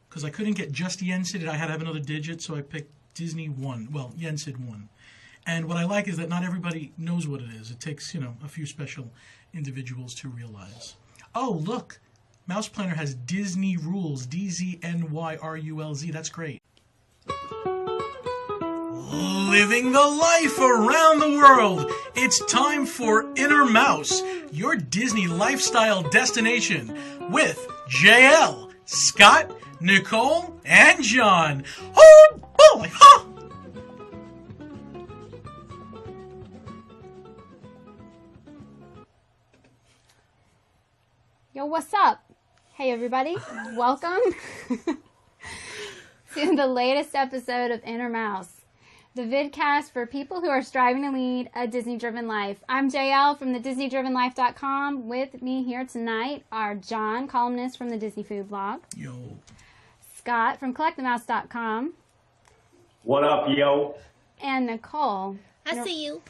Because I couldn't get just Yensid, I had to have another digit, so I picked Disney 1. Well, Yensid 1. And what I like is that not everybody knows what it is. It takes, a few special individuals to realize. Oh, look. Mouse Planner has Disney Rules. DZNYRULZ. That's great. Living the life around the world. It's time for Inner Mouse, your Disney lifestyle destination, with JL, Scott, Nicole, and John. Oh, boy! Ha! Yo, what's up? Hey, everybody. Welcome to the latest episode of Inner Mouse, the vidcast for people who are striving to lead a Disney-driven life. I'm JL from the DisneyDrivenLife.com. With me here tonight are John, columnist from the Disney Food Blog. Yo. Scott from CollectTheMouse.com. What up, yo? And Nicole. I see you.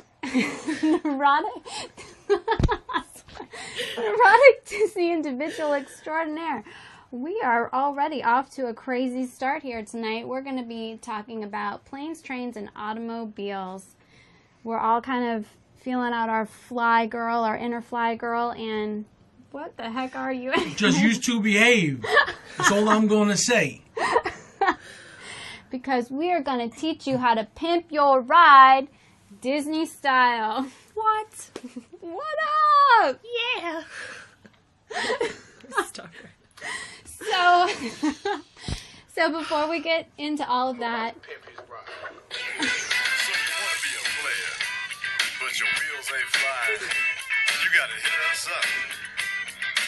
Neurotic Disney individual extraordinaire. We are already off to a crazy start here tonight. We're going to be talking about planes, trains, and automobiles. We're all kind of feeling out our fly girl, our inner fly girl, and what the heck are you? Just used to behave. That's all I'm going to say. Because we are going to teach you how to pimp your ride Disney style. What? What up? Yeah. Stop her. So before we get into all of that, So you want to be a player, but your wheels ain't flying. You gotta hit us up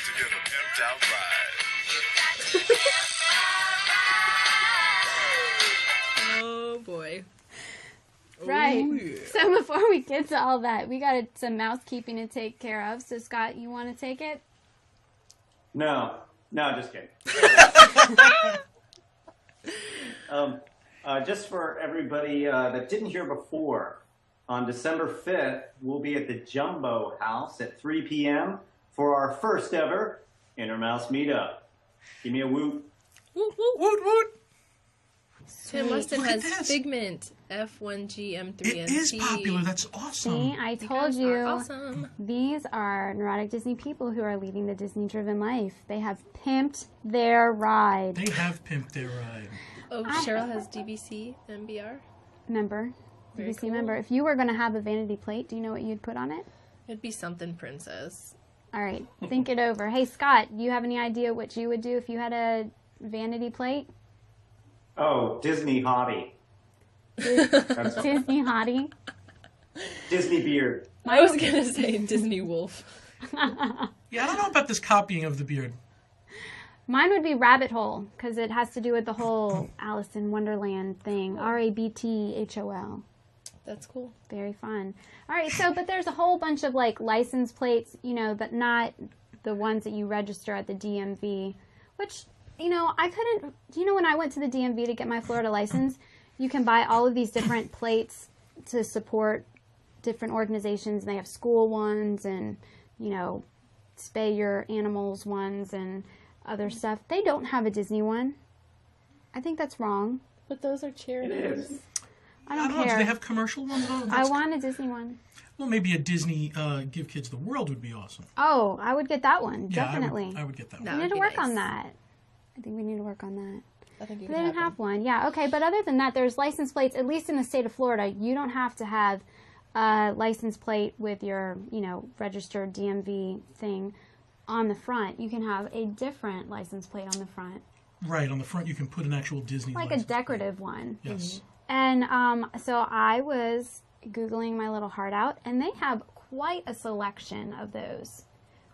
to get a pimped out ride. Oh boy. Right. Oh, yeah. So before we get to all that, we got some mousekeeping to take care of. So Scott, you want to take it? No, just kidding. Just for everybody that didn't hear before, on December 5th, we'll be at the Jumbo House at 3 p.m. for our first ever Inner Mouse Meetup. Give me a woot. Woot, woot. Woot woot. Tim Weston Look at has this. Figment F1GM3NC. It is popular. That's awesome. See, I You told guys you. are awesome. These are neurotic Disney people who are leading the Disney-driven life. They have pimped their ride. They have pimped their ride. Oh, Cheryl has DVC MBR. Member, Very BBC cool. member. If you were going to have a vanity plate, do you know what you'd put on it? It'd be something princess. All right, think it over. Hey, Scott, you have any idea what you would do if you had a vanity plate? Oh, Disney hottie. That's Disney hottie. Disney beard. I was gonna say Disney Wolf. Yeah, I don't know about this copying of the beard. Mine would be Rabbit Hole, because it has to do with the whole Alice in Wonderland thing. RABTHOL. That's cool. Very fun. All right, so, but there's a whole bunch of, like, license plates, you know, that not the ones that you register at the DMV, which, you know, I couldn't, do you know when I went to the DMV to get my Florida license, you can buy all of these different plates to support different organizations, and they have school ones and, you know, spay your animals ones and other stuff. They don't have a Disney one. I think that's wrong. But those are It charities. is. I don't know. Do care. they have commercial ones? Oh, I that's- want a Disney one. Well, maybe a Disney Give Kids the World would be awesome. Oh, I would get that one. Yeah, Definitely. I would get that No. one. We need That'd to be work nice. on that. I think we need to work on that. I think you But can they didn't have have one. Yeah, okay. But other than that, there's license plates, at least in the state of Florida. You don't have to have a license plate with your, you know, registered DMV thing on the front. You can have a different license plate on the front, Right, on the front you can put an actual Disney like a license plate. decorative one. Yes. And so I was Googling my little heart out, and they have quite a selection of those.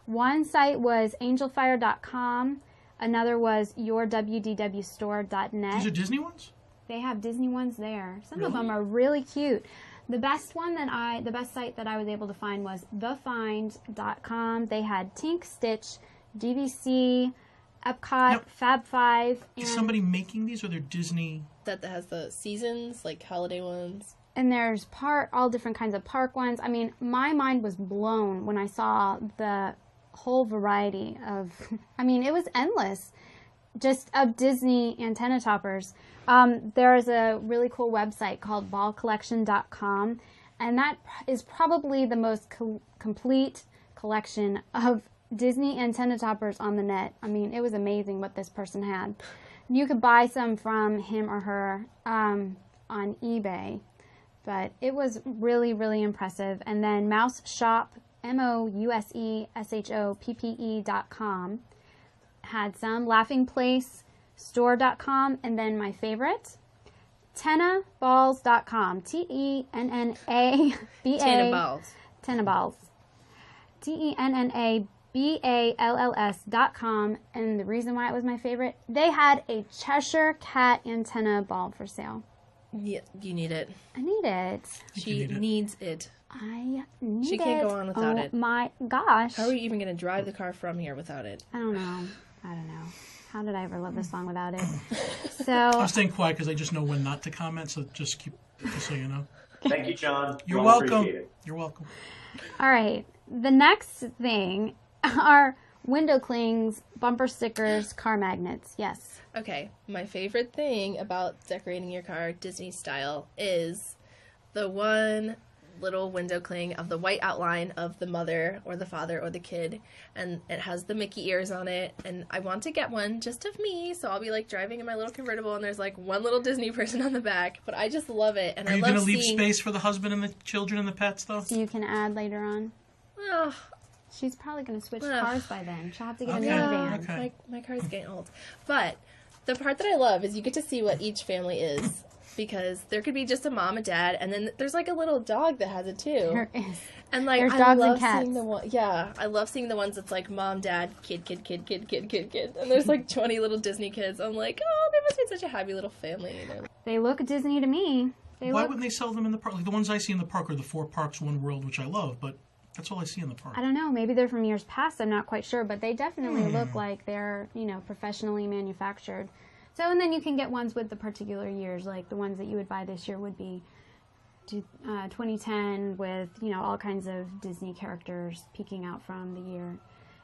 One site was angelfire.com. Another was yourwdwstore.net. These are Disney ones? They have Disney ones there. Some of Really? them are really cute. The best site that I was able to find was thefind.com. They had Tink, Stitch, DVC, Epcot, Now, Fab Five, Is and, somebody making these, or they're Disney? that has the seasons, like holiday ones. and there's all different kinds of park ones. I mean, my mind was blown when I saw the whole variety of, I mean, it was endless, just of Disney antenna toppers. There is a really cool website called ballcollection.com, and that is probably the most complete collection of Disney antenna toppers on the net. I mean, it was amazing what this person had. You could buy some from him or her on eBay, but it was really, really impressive. And then Mouse Shop, MOUSESHOPPE.com had some. Laughing Place Store.com, and then my favorite, Tennaballs.com. TENNABA. Tana balls. Tennaballs. TENNABALLS.com. And the reason why it was my favorite, they had a Cheshire Cat antenna ball for sale. Yeah, you need it. I need it. She need it. needs it. I need it. She can't go on without oh it. My gosh. How are you even going to drive the car from here without it? I don't know. How did I ever love this song without it? I'm So, staying quiet because I just know when not to comment, so just so you know. Thank you, John. You're Well welcome. appreciated. You're welcome. all right. The next thing are window clings, bumper stickers, car magnets. Yes. Okay, my favorite thing about decorating your car Disney style is the one little window cling of the white outline of the mother or the father or the kid, and it has the Mickey ears on it, and I want to get one just of me, so I'll be like driving in my little convertible and there's like one little Disney person on the back, but I just love it, and Are I you love going to leave seeing... space for the husband and the children and the pets, though? So you can add later on. Ugh, She's probably going to switch Ugh. cars by then. She'll have to get Okay. a minivan. Okay. my car's getting old. But the part that I love is you get to see what each family is, because there could be just a mom and dad, and then there's like a little dog that has it too. There is. And like There's I dogs and love cats. seeing the one, yeah, I love seeing the ones that's like mom, dad, kid, and there's like 20 little Disney kids. I'm like, oh, they must be such a happy little family. You know? They look Disney to me. Why wouldn't they sell them in the park? Like the ones I see in the park are the 4 Parks, 1 World, which I love, but that's all I see in the park. I don't know. Maybe they're from years past. I'm not quite sure, but they definitely look like they're, professionally manufactured. So, and then you can get ones with the particular years, like the ones that you would buy this year would be 2010 with, all kinds of Disney characters peeking out from the year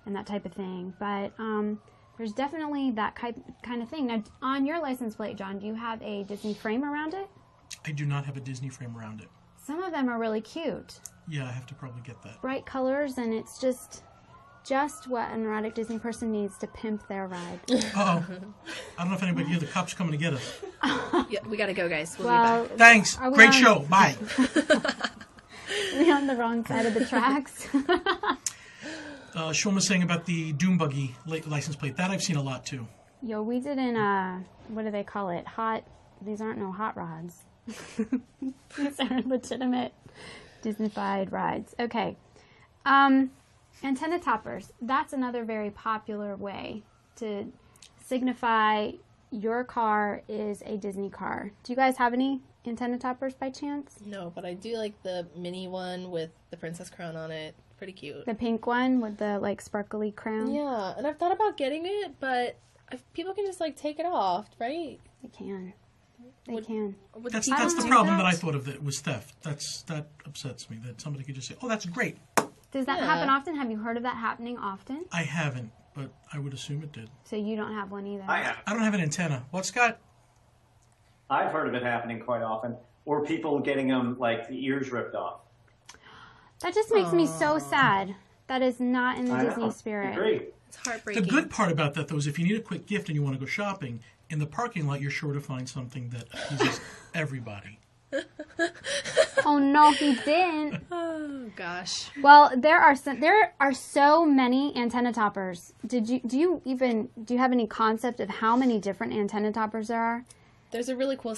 and that type of thing. But there's definitely that kind of thing. Now, on your license plate, John, do you have a Disney frame around it? I do not have a Disney frame around it. Some of them are really cute. Yeah, I have to probably get that. Bright colors, and it's just what an erotic Disney person needs to pimp their ride. Uh-oh. I don't know if anybody can hear the cops coming to get us. Yeah, we gotta go, guys. We'll be back. Thanks. Great show. Bye. Are we on the wrong side of the tracks? Sean was saying about the Doom Buggy license plate. That I've seen a lot, too. Yo, we did in, what do they call it? These aren't no hot rods. These are legitimate Disney-fied rides. Okay. Antenna toppers. That's another very popular way to signify your car is a Disney car. Do you guys have any antenna toppers by chance? No, but I do like the mini one with the princess crown on it. Pretty cute. The pink one with the, sparkly crown? Yeah, and I've thought about getting it, but people can just, take it off, right? They can. They can. That's the problem that I thought of, that was theft. That upsets me, that somebody could just say, oh, that's great. Does that happen often? Have you heard of that happening often? I haven't, but I would assume it did. So you don't have one either? I have. I don't have an antenna. What, Scott? I've heard of it happening quite often. Or people getting them, the ears ripped off. That just makes me so sad. That is not in the Disney spirit. I agree. It's heartbreaking. The good part about that, though, is if you need a quick gift and you want to go shopping, in the parking lot, you're sure to find something that pleases everybody. Oh no, he didn't. Oh gosh. Well, there are so many antenna toppers. Do you have any concept of how many different antenna toppers there are? There's a really cool